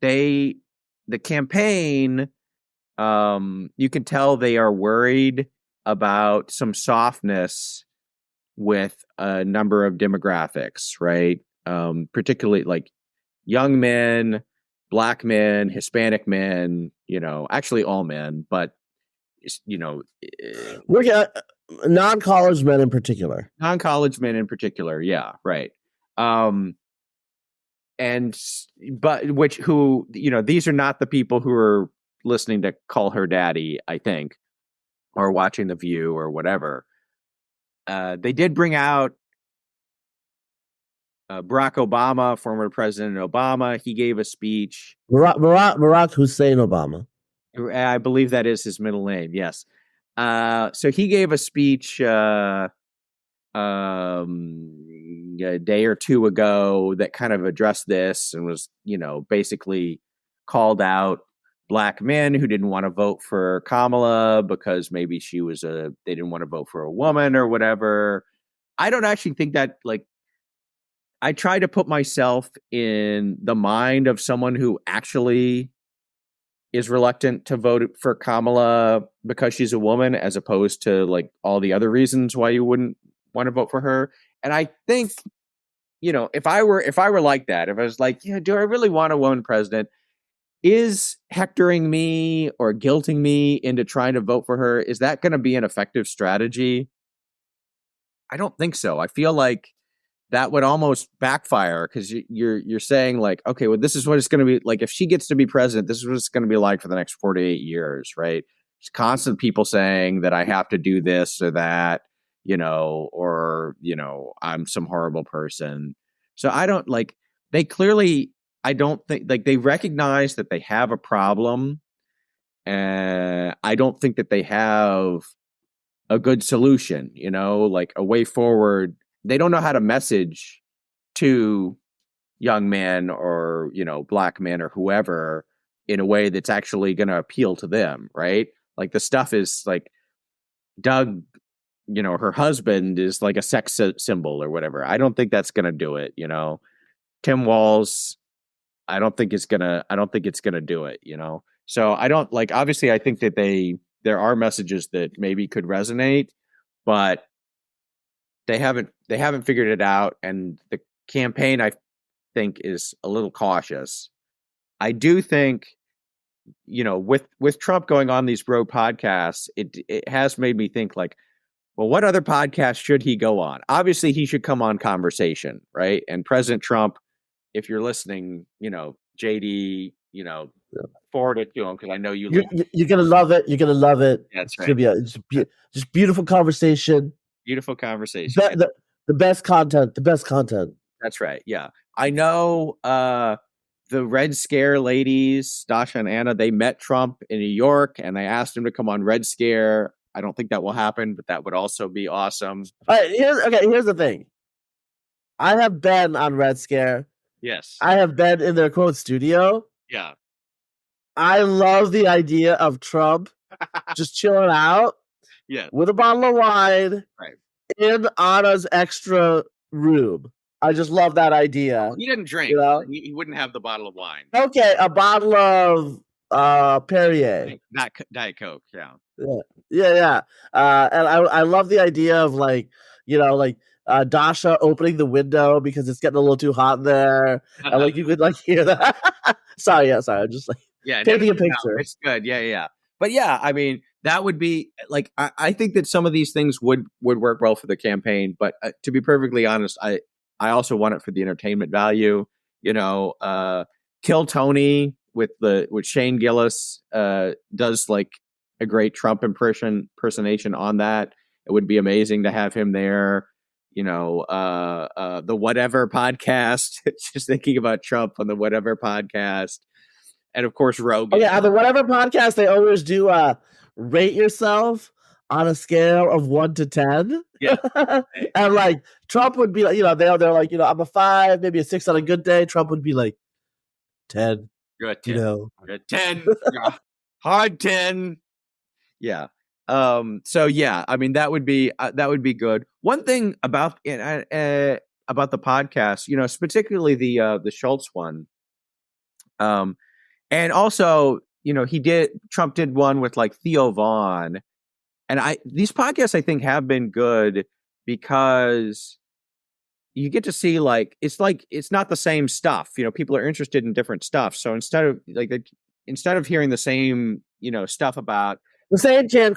the campaign, you can tell they are worried about some softness with a number of demographics, right? Particularly like young men, black men, Hispanic men, actually all men, but Look at non-college men in particular. non-college men in particular. Yeah, right. These are not the people who are listening to Call Her Daddy, I think, or watching The View or whatever. They did bring out Barack Obama, former President Obama. He gave a speech. Barack Hussein Obama. I believe that is his middle name. Yes. So he gave a speech a day or two ago that kind of addressed this and was, basically called out black men who didn't want to vote for Kamala because maybe they didn't want to vote for a woman or whatever. I don't actually think that, like, I try to put myself in the mind of someone who actually is reluctant to vote for Kamala because she's a woman, as opposed to like all the other reasons why you wouldn't want to vote for her. And I think, if I were like that, if I was like, yeah, do I really want a woman president? Is hectoring me or guilting me into trying to vote for her, is that going to be an effective strategy? I don't think so. I feel like that would almost backfire, because you're saying like, okay, well, this is what it's going to be like if she gets to be president. This is what it's going to be like for the next 48 years, right? It's constant people saying that I have to do this or that, or I'm some horrible person. So I don't like. They clearly, I don't think, like, they recognize that they have a problem, and I don't think that they have a good solution. Like a way forward. They don't know how to message to young men or, black men or whoever in a way that's actually going to appeal to them, right? Like the stuff is like Doug, her husband is like a sex symbol or whatever. I don't think that's going to do it, Tim Walz, I don't think it's going to do it, So I don't like, obviously I think that there are messages that maybe could resonate, but they haven't figured it out, and the campaign, I think, is a little cautious. I do think, with Trump going on these road podcasts, it has made me think like, well, what other podcast should he go on? Obviously, he should come on Khanversation, right? And President Trump, if you're listening, JD, forward it to him, because I know you're gonna love it. You're gonna love it. That's it's right. Gonna be just beautiful conversation. Beautiful conversation. The best content. The best content. That's right. Yeah. I know the Red Scare ladies, Dasha and Anna, they met Trump in New York and they asked him to come on Red Scare. I don't think that will happen, but that would also be awesome. All right, here's the thing. I have been on Red Scare. Yes. I have been in their quote studio. Yeah. I love the idea of Trump just chilling out. Yeah. With a bottle of wine, right, in Anna's extra room. I just love that idea. He didn't drink. He wouldn't have the bottle of wine. Okay, a bottle of Perrier. Not Diet Coke, yeah. Yeah. And I love the idea of like, Dasha opening the window because it's getting a little too hot in there. And like you could like hear that. sorry, I'm just like painting a picture. It's good. Yeah. But yeah, I mean, that would be like, I think that some of these things would work well for the campaign. But to be perfectly honest, I also want it for the entertainment value. Kill Tony with Shane Gillis does like a great Trump impersonation on that. It would be amazing to have him there. The Whatever podcast, just thinking about Trump on the Whatever podcast. And of course, Rogan. Oh, yeah, on the Whatever podcast, they always do rate yourself on a scale of 1 to 10. Yeah. And like Trump would be like, they're like, I'm a 5, maybe a 6 on a good day. Trump would be like 10. Good 10. Good 10. Hard 10. Yeah. So yeah, I mean that would be good. One thing about the podcast, particularly the Schultz one, and also Trump did one with like Theo Vaughn, and these podcasts I think have been good because you get to see like it's not the same stuff. People are interested in different stuff, so instead of hearing the same stuff about the same canned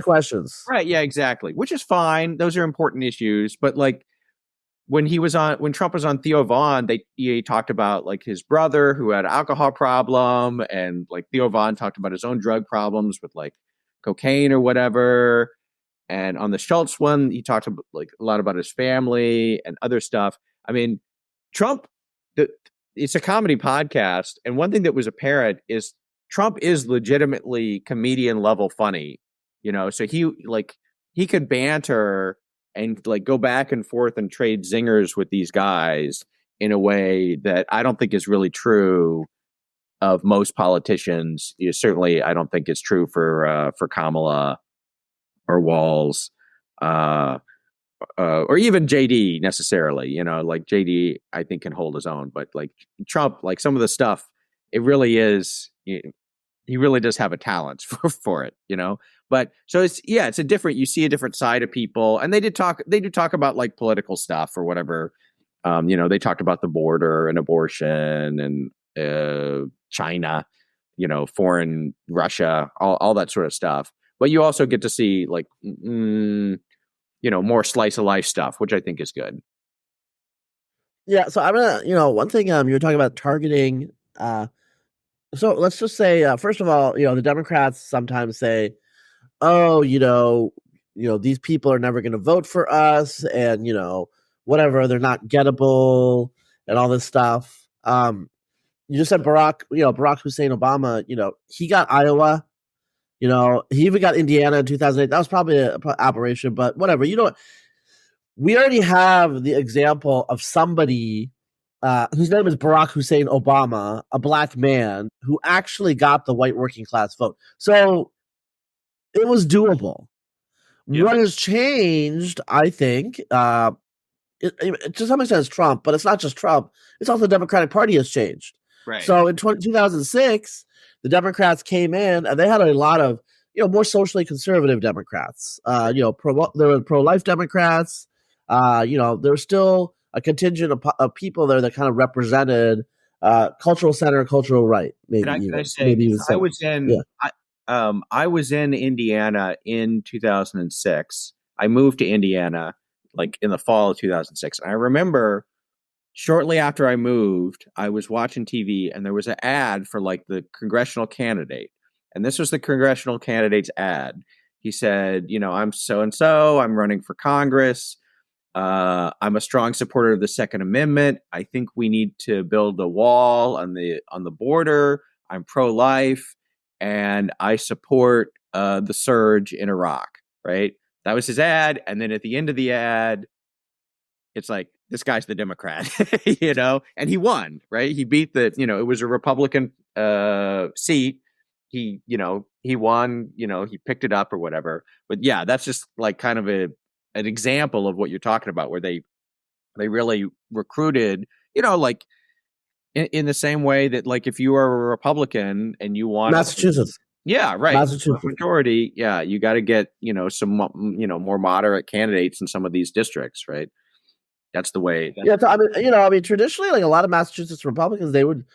questions. Right. Yeah, exactly. Which is fine. Those are important issues. But like when Trump was on Theo Vaughn, he talked about like his brother who had an alcohol problem, and like Theo Vaughn talked about his own drug problems with like cocaine or whatever. And on the Schultz one, he talked about, like, a lot about his family and other stuff. I mean, Trump, it's a comedy podcast. And one thing that was apparent is Trump is legitimately comedian level funny, so he could banter and like go back and forth and trade zingers with these guys in a way that I don't think is really true of most politicians. Certainly, I don't think it's true for Kamala or Walls, or even JD necessarily. Like JD, I think can hold his own, but like Trump, like some of the stuff, it really is. He really does have a talent for it. But so it's a different. You see a different side of people, and they do talk about like political stuff or whatever. They talked about the border and abortion and China, foreign Russia, all that sort of stuff. But you also get to see like, more slice of life stuff, which I think is good. Yeah, so I'm gonna, one thing you were talking about targeting. So let's just say, first of all, the Democrats sometimes say, "Oh, these people are never going to vote for us," and whatever, they're not gettable, and all this stuff. You just said Barack Hussein Obama. He got Iowa. He even got Indiana in 2008. That was probably an aberration, but whatever. We already have the example of somebody whose name is Barack Hussein Obama, a black man who actually got the white working class vote. So it was doable. Yeah. What has changed, I think, to some extent, is Trump, but it's not just Trump. It's also the Democratic Party has changed. Right. So in 2006, the Democrats came in and they had a lot of, more socially conservative Democrats. There were pro-life Democrats. There was still a contingent of people there that kind of represented cultural center, cultural right. Maybe Can I say, maybe even I was in, yeah. I was in Indiana in 2006. I moved to Indiana like in the fall of 2006. And I remember shortly after I moved, I was watching TV and there was an ad for like the congressional candidate. And this was the congressional candidate's ad. He said, I'm so-and-so, I'm running for Congress. I'm a strong supporter of the Second Amendment. I think we need to build a wall on the border. I'm pro-life, and I support the surge in Iraq. Right? That was his ad, and then at the end of the ad, it's like this guy's the Democrat, and he won. Right? He beat it was a Republican seat. He won. He picked it up or whatever. But yeah, that's just like kind of an example of what you're talking about, where they really recruited, like in the same way that like if you are a Republican and you want Massachusetts. Yeah, right. Massachusetts. Majority, yeah, you got to get, some more moderate candidates in some of these districts, right? That's the way. Yeah, traditionally, like a lot of Massachusetts Republicans, they would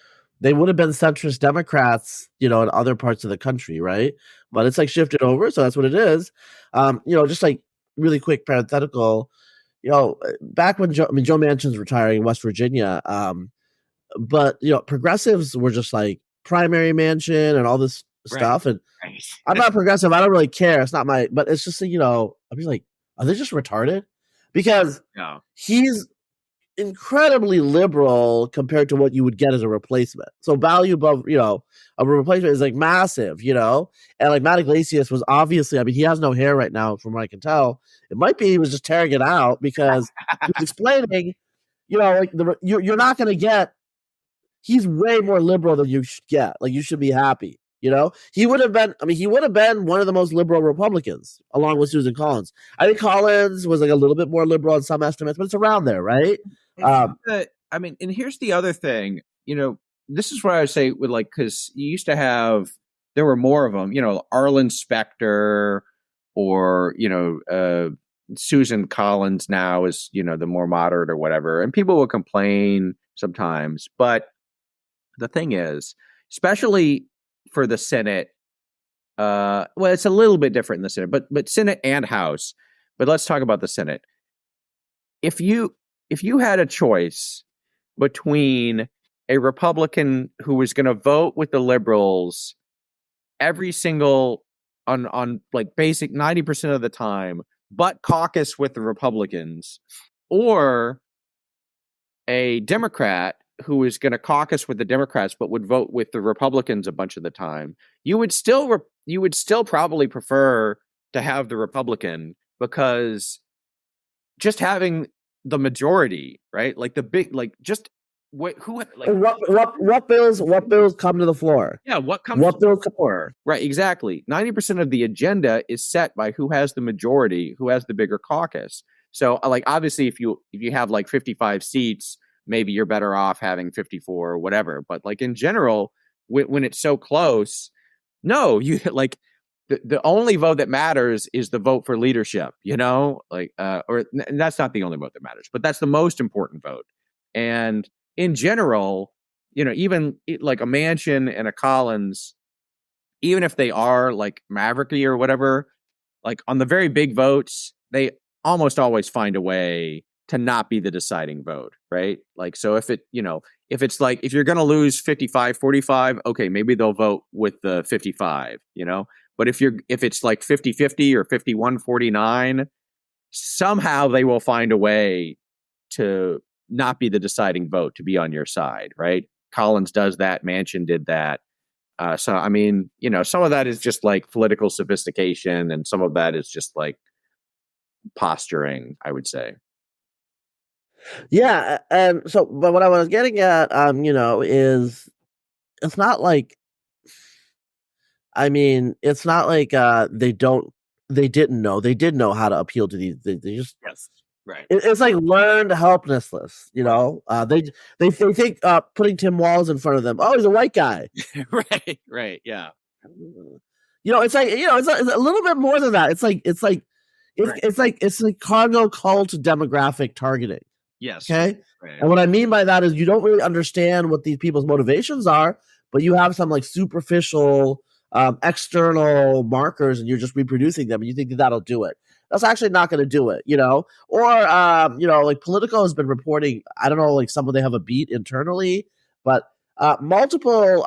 have been centrist Democrats, in other parts of the country, right? But it's like shifted over, so that's what it is. Just like really quick parenthetical, back when Joe Manchin's retiring in West Virginia, but progressives were just like primary Manchin and all this stuff, and I'm not progressive. I don't really care. It's not my, but it's just I'm just like, are they just retarded? Because he's incredibly liberal compared to what you would get as a replacement. So value above, a replacement is like massive, and like Matt Iglesias was obviously, he has no hair right now from what I can tell. It might be he was just tearing it out because he was explaining, like you're not going to get, he's way more liberal than you should get. Like you should be happy. He would have been one of the most liberal Republicans along with Susan Collins. I think Collins was like a little bit more liberal in some estimates, but it's around there, right? And here's the other thing, this is what I would say with like, because you used to have, there were more of them, Arlen Specter or, Susan Collins now is, the more moderate or whatever. And people will complain sometimes. But the thing is, especially for the Senate, well, it's a little bit different in the Senate, but Senate and House. But let's talk about the Senate. If you had a choice between a Republican who was going to vote with the liberals every single on like basic 90% of the time, but caucus with the Republicans, or a Democrat who is going to caucus with the Democrats but would vote with the Republicans a bunch of the time, you would still probably prefer to have the Republican, because just having the majority, right? Like the big, like just who like And what bills come to the floor? yeah, what comes What bills come? before? Right, exactly. 90% of the agenda is set by who has the majority, who has the bigger caucus. So like obviously if you have like 55 seats, maybe you're better off having 54 or whatever. But like in general, when it's so close, no, you like the only vote that matters is the vote for leadership, like and that's not the only vote that matters, but that's the most important vote. And in general, even like a Manchin and a Collins, even if they are like mavericky or whatever, like on the very big votes, they almost always find a way to not be the deciding vote, right? Like, so if it's like, if you're going to lose 55-45, okay, maybe they'll vote with the 55, but if it's like 50-50 or 51-49, somehow they will find a way to not be the deciding vote, to be on your side, right? Collins does that. Manchin did that. So, I mean, some of that is just like political sophistication, and some of that is just like posturing, I would say. Yeah, and so, but what I was getting at, is it's not like, I mean, it's not like they didn't know. They did know how to appeal to these. They just, Yes, right, it's like learned helplessness. They think putting Tim Walz in front of them. Oh, he's a white guy. right, yeah. It's like it's a little bit more than that. It's like Congo cult demographic targeting. Yes. Okay. Right. And what I mean by that is you don't really understand what these people's motivations are, but you have some like superficial external markers, and you're just reproducing them, and you think that that'll do it. That's actually not going to do it, Or like Politico has been reporting. I don't know, like some of they have a beat internally, but multiple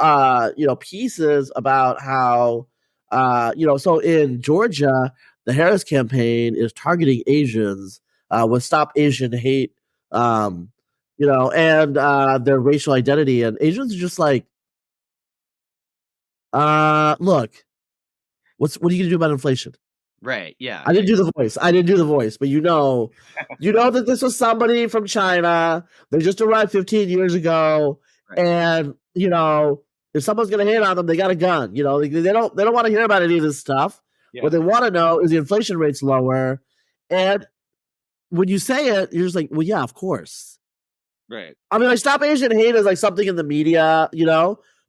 pieces about how so in Georgia, the Harris campaign is targeting Asians with Stop Asian Hate, and their racial identity, and Asians are just like, look, what are you gonna do about inflation? Right. Yeah. I didn't do the voice, but that this was somebody from China. They just arrived 15 years ago, Right. and if someone's gonna hate on them, they got a gun. They don't want to hear about any of this stuff. Yeah. What they want to know is the inflation rate's lower, and when you say it, you're just like, well, yeah, of course. Right. I mean, like, Stop Asian Hate is like something in the media,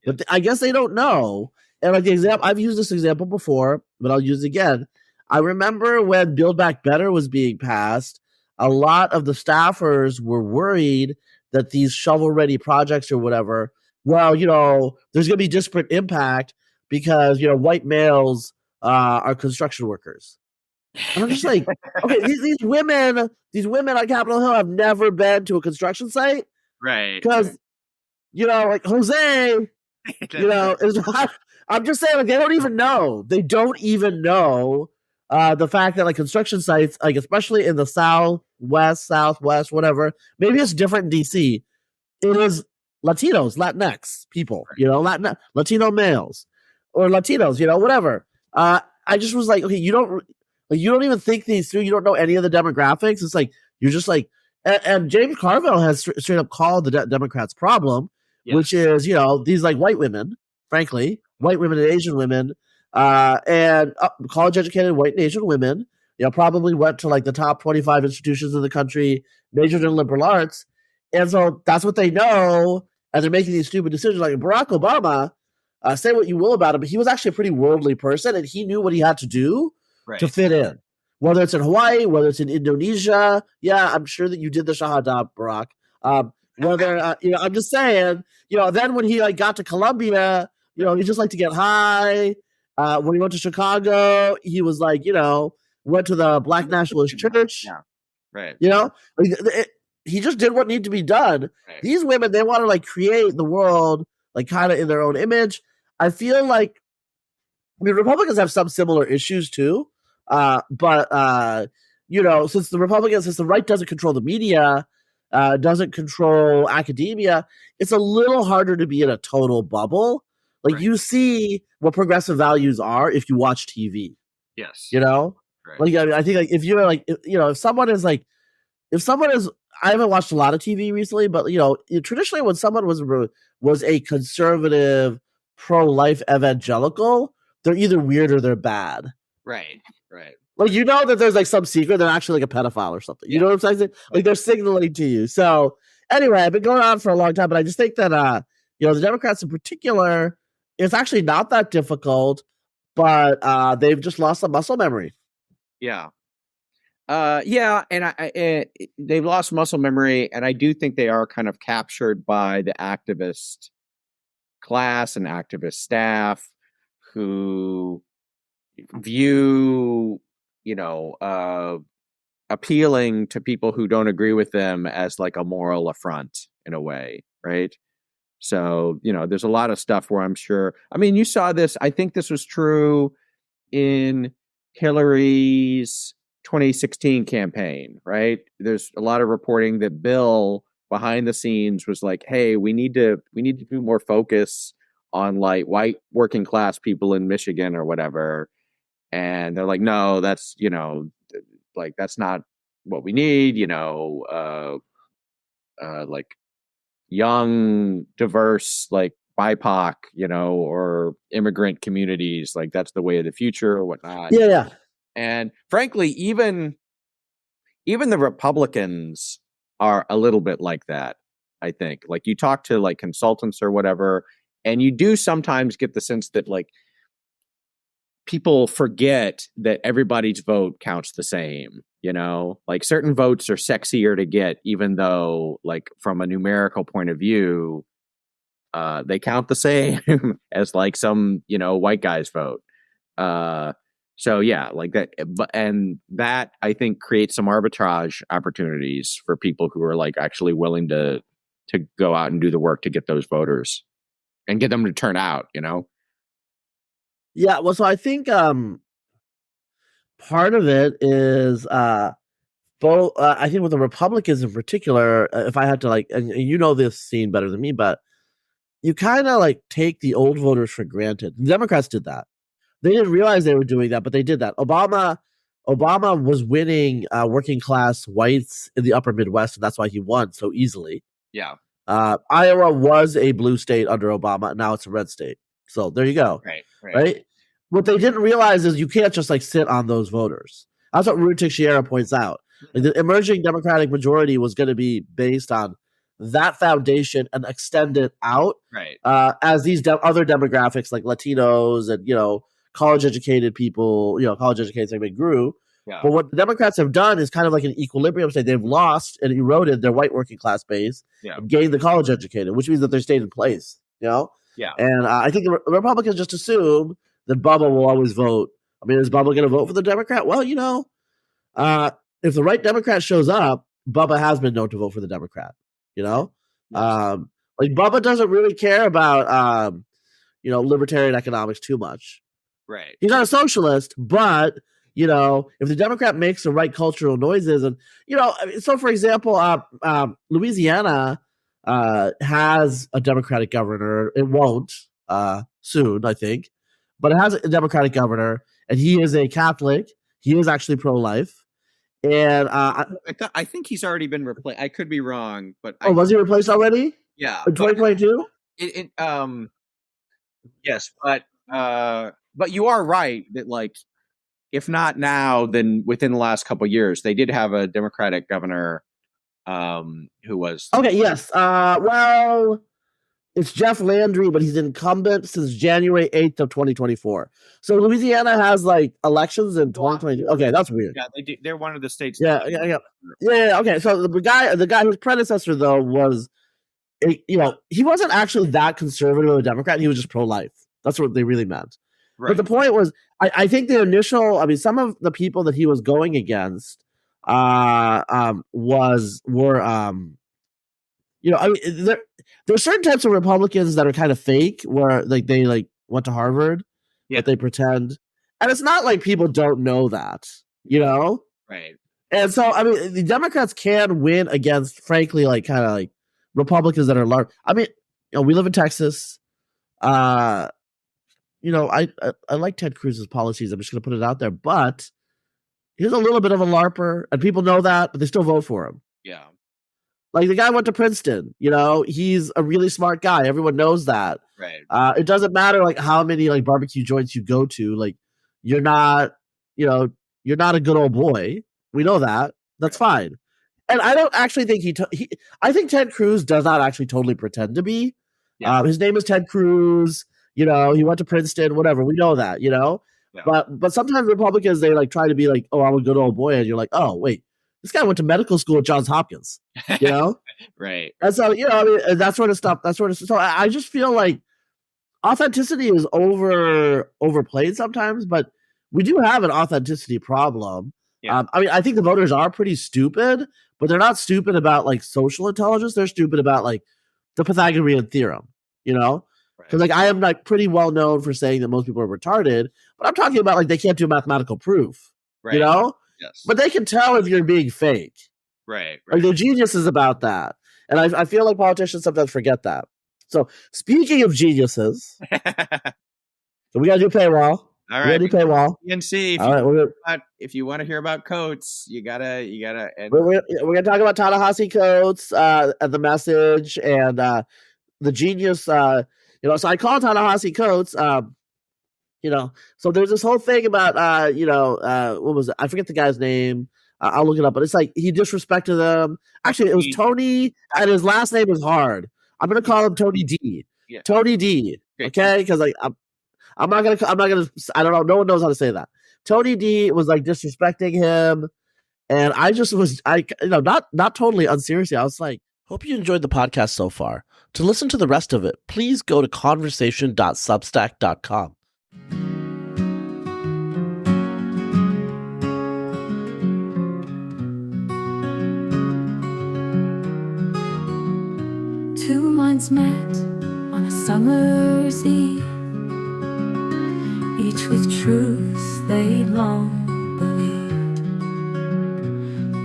but I guess they don't know. And like the example, I've used this example before, but I'll use it again. I remember when Build Back Better was being passed, a lot of the staffers were worried that these shovel-ready projects or whatever, well, there's going to be disparate impact because, white males are construction workers. And I'm just like, okay, these women on Capitol Hill have never been to a construction site, Right. because like Jose, is not. I'm just saying, like, they don't even know. They don't even know the fact that like construction sites, like especially in the southwest, whatever. Maybe it's different in DC. It is Latinos, Latinx people, Latino males or Latinos, whatever. I just was like, okay, you don't even think these through. You don't know any of the demographics. It's like you're just like, and James Carville has straight up called the Democrats' problem, which is these like white women, frankly, white women and Asian women, and college educated white and Asian women, probably went to like the top 25 institutions in the country, majored in liberal arts, and so that's what they know, and they're making these stupid decisions. Like Barack Obama, say what you will about him, but he was actually a pretty worldly person, and he knew what he had to do to fit in. Whether it's in Hawaii, whether it's in Indonesia, yeah, I'm sure that you did the Shahada, Barack. Whether I'm just saying, then when he like got to Colombia, he just liked to get high. When he went to Chicago, he was like, went to the Black Nationalist Church. Yeah, right. He just did what needed to be done. Right. These women, they want to like create the world like kind of in their own image. I feel like, Republicans have some similar issues too. But since the right doesn't control the media, doesn't control academia, it's a little harder to be in a total bubble. Like you see what progressive values are if you watch TV. Yes. Like I think like if you're like if someone is like if someone is, I haven't watched a lot of TV recently, but traditionally when someone was a conservative, pro-life evangelical, they're either weird or they're bad. Right. Right. Like, that there's like some secret, they're actually like a pedophile or something. You know what I'm saying? Like, they're signaling to you. So anyway, I've been going on for a long time, but I just think that the Democrats in particular, it's actually not that difficult, but they've just lost some muscle memory. Yeah. And they've lost muscle memory, and I do think they are kind of captured by the activist class and activist staff who view, appealing to people who don't agree with them as like a moral affront in a way, right? So, there's a lot of stuff where I'm sure, I mean, you saw this, I think this was true in Hillary's 2016 campaign, right? There's a lot of reporting that Bill behind the scenes was like, hey, we need to do more focus on like white working class people in Michigan or whatever. And they're like, no, that's, like, that's not what we need, like young, diverse, like BIPOC, or immigrant communities, like that's the way of the future or whatnot. Yeah. And frankly, even the Republicans are a little bit like that, I think. Like, you talk to like consultants or whatever, and you do sometimes get the sense that like people forget that everybody's vote counts the same, like certain votes are sexier to get, even though like from a numerical point of view, they count the same as like some, white guy's vote. So yeah, like that, and that I think creates some arbitrage opportunities for people who are like actually willing to go out and do the work to get those voters and get them to turn out, Yeah, well, so I think part of it is both. I think with the Republicans in particular, if I had to like, and you know this scene better than me, but you kind of like take the old voters for granted. The Democrats did that. They didn't realize they were doing that, but they did that. Obama was winning working class whites in the upper Midwest, and that's why he won so easily. Yeah. Iowa was a blue state under Obama, and now it's a red state. So there you go. Right. What they didn't realize is you can't just like sit on those voters. That's what Ruth Teixeira points out. Like, the emerging Democratic majority was going to be based on that foundation and extend it out, Right. As these other demographics like Latinos and college educated people, college educated segment grew. Yeah. But what the Democrats have done is kind of like an equilibrium state. They've lost and eroded their white working class base and gained the college educated, which means that they stayed in place. Yeah. And I think the Republicans just assume that Bubba will always vote. I mean, is Bubba going to vote for the Democrat? Well, if the right Democrat shows up, Bubba has been known to vote for the Democrat. Like Bubba doesn't really care about libertarian economics too much. Right. He's not a socialist, but if the Democrat makes the right cultural noises, and so for example, Louisiana has a Democratic governor. It won't soon, I think, but it has a Democratic governor, and he is a Catholic. He is actually pro-life, and I think he's already been replaced. I could be wrong, but was he replaced already? Yeah, in 2022. Yes, but you are right that like, if not now, then within the last couple of years, they did have a Democratic governor who was okay. Yes. Well, it's Jeff Landry, but he's incumbent since January 8th of 2024. So Louisiana has like elections in 2022. Okay, that's weird. Yeah, they do. They're one of the states. Yeah. Okay, so the guy whose predecessor though was, he wasn't actually that conservative of a Democrat. He was just pro-life. That's what they really meant. Right. But the point was, I think the initial, some of the people that he was going against were there are certain types of Republicans that are kind of fake, where like they like went to Harvard, but they pretend, and it's not like people don't know that, right? And so the Democrats can win against, frankly, like kind of like Republicans that are large. We live in Texas. I like Ted Cruz's policies. I'm just going to put it out there, but he's a little bit of a LARPer, and people know that, but they still vote for him. Yeah. Like the guy went to Princeton, he's a really smart guy. Everyone knows that. Right. It doesn't matter like how many like barbecue joints you go to. Like you're not a good old boy. We know that. That's fine. And I don't actually think I think Ted Cruz does not actually totally pretend to be. Yeah. His name is Ted Cruz. He went to Princeton, whatever. We know that, Yeah. But sometimes Republicans, they like try to be like, oh, I'm a good old boy. And you're like, oh, wait, this guy went to medical school at Johns Hopkins, Right. And so, that sort of stuff. So I just feel like authenticity is overplayed sometimes, but we do have an authenticity problem. Yeah. I think the voters are pretty stupid, but they're not stupid about like social intelligence. They're stupid about like the Pythagorean theorem, because like I am like pretty well known for saying that most people are retarded, but I'm talking about like they can't do mathematical proof, Right. Yes. But they can tell if you're being fake. Right. Like they're geniuses about that, and I feel like politicians sometimes forget that. So speaking of geniuses, so we gotta do paywall. All right. We gotta do paywall. PNC. All right, If you want to hear about Coates, you gotta. And we're gonna talk about Ta-Nehisi Coates and the message and the genius. So I call Ta-Nehisi Coates. So there's this whole thing about what was it? I forget the guy's name. I'll look it up, but it's like he disrespected them. Actually, it was Tony, and his last name is hard. I'm gonna call him Tony D. Yeah. Tony D. Okay, because like I'm not gonna. I don't know. No one knows how to say that. Tony D was like disrespecting him, and I just was not totally unseriously. I was like, hope you enjoyed the podcast so far. To listen to the rest of it, please go to Khanversation.substack.com. Two minds met on a summer's eve, each with truths they long believed.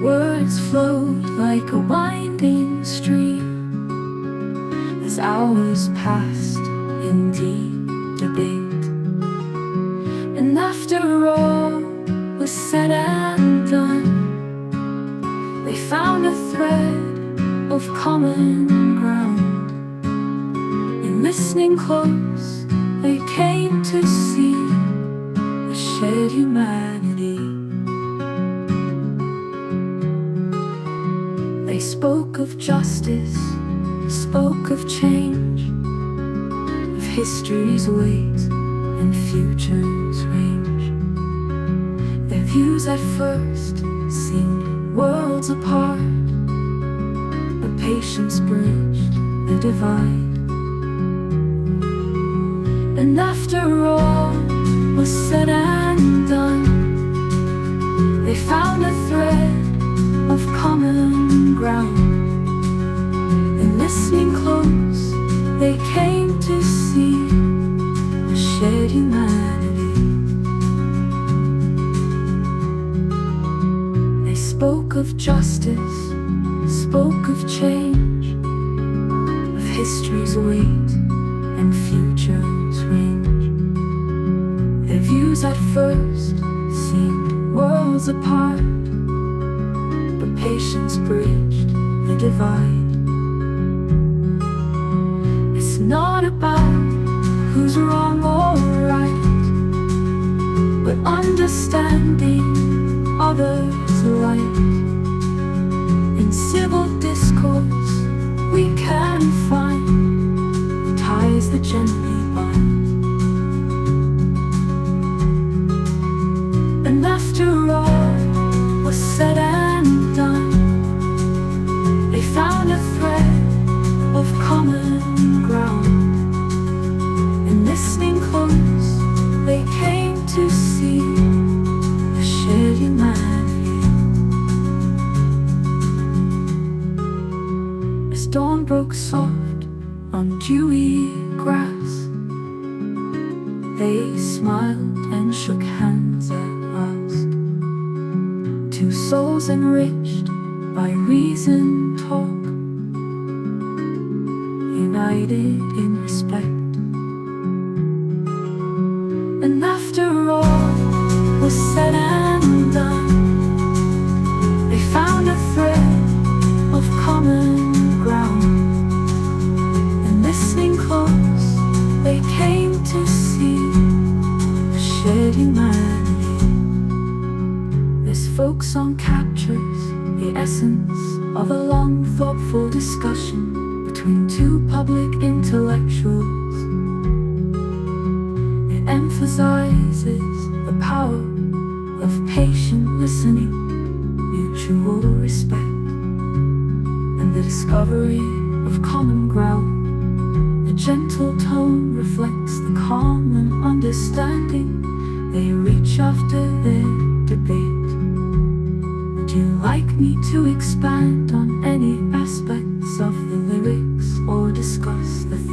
Words flowed like a winding stream as hours passed in deep debate. And after all was said and done, they found a thread of common ground. In listening close, they came to see a shared humanity. They spoke of justice, spoke of change, of history's weight and future's range. Their views at first seemed worlds apart, but patience bridged the divide. And after all was said and done, they found a thread of common ground. And listening close, they came to see a shared humanity. They spoke of justice, spoke of change, of history's weight and future's range. Their views at first seemed worlds apart, but patience bridged the divide. It's not about who's wrong or right, but understanding others' light. In civil discourse we can find ties that gently bind. And after all was said and done, they found a thread of common ground. And listening close, they came to see a shared humanity. As dawn broke soft on dewy grass, they smiled and shook hands at last. Two souls enriched by reason talk, united in respect. And after all was said and done, song captures the essence of a long, thoughtful discussion between two public intellectuals. It emphasizes the power of patient listening, mutual respect, and the discovery of common ground. The gentle tone reflects the common understanding they reach after their debate. Would you like me to expand on any aspects of the lyrics or discuss the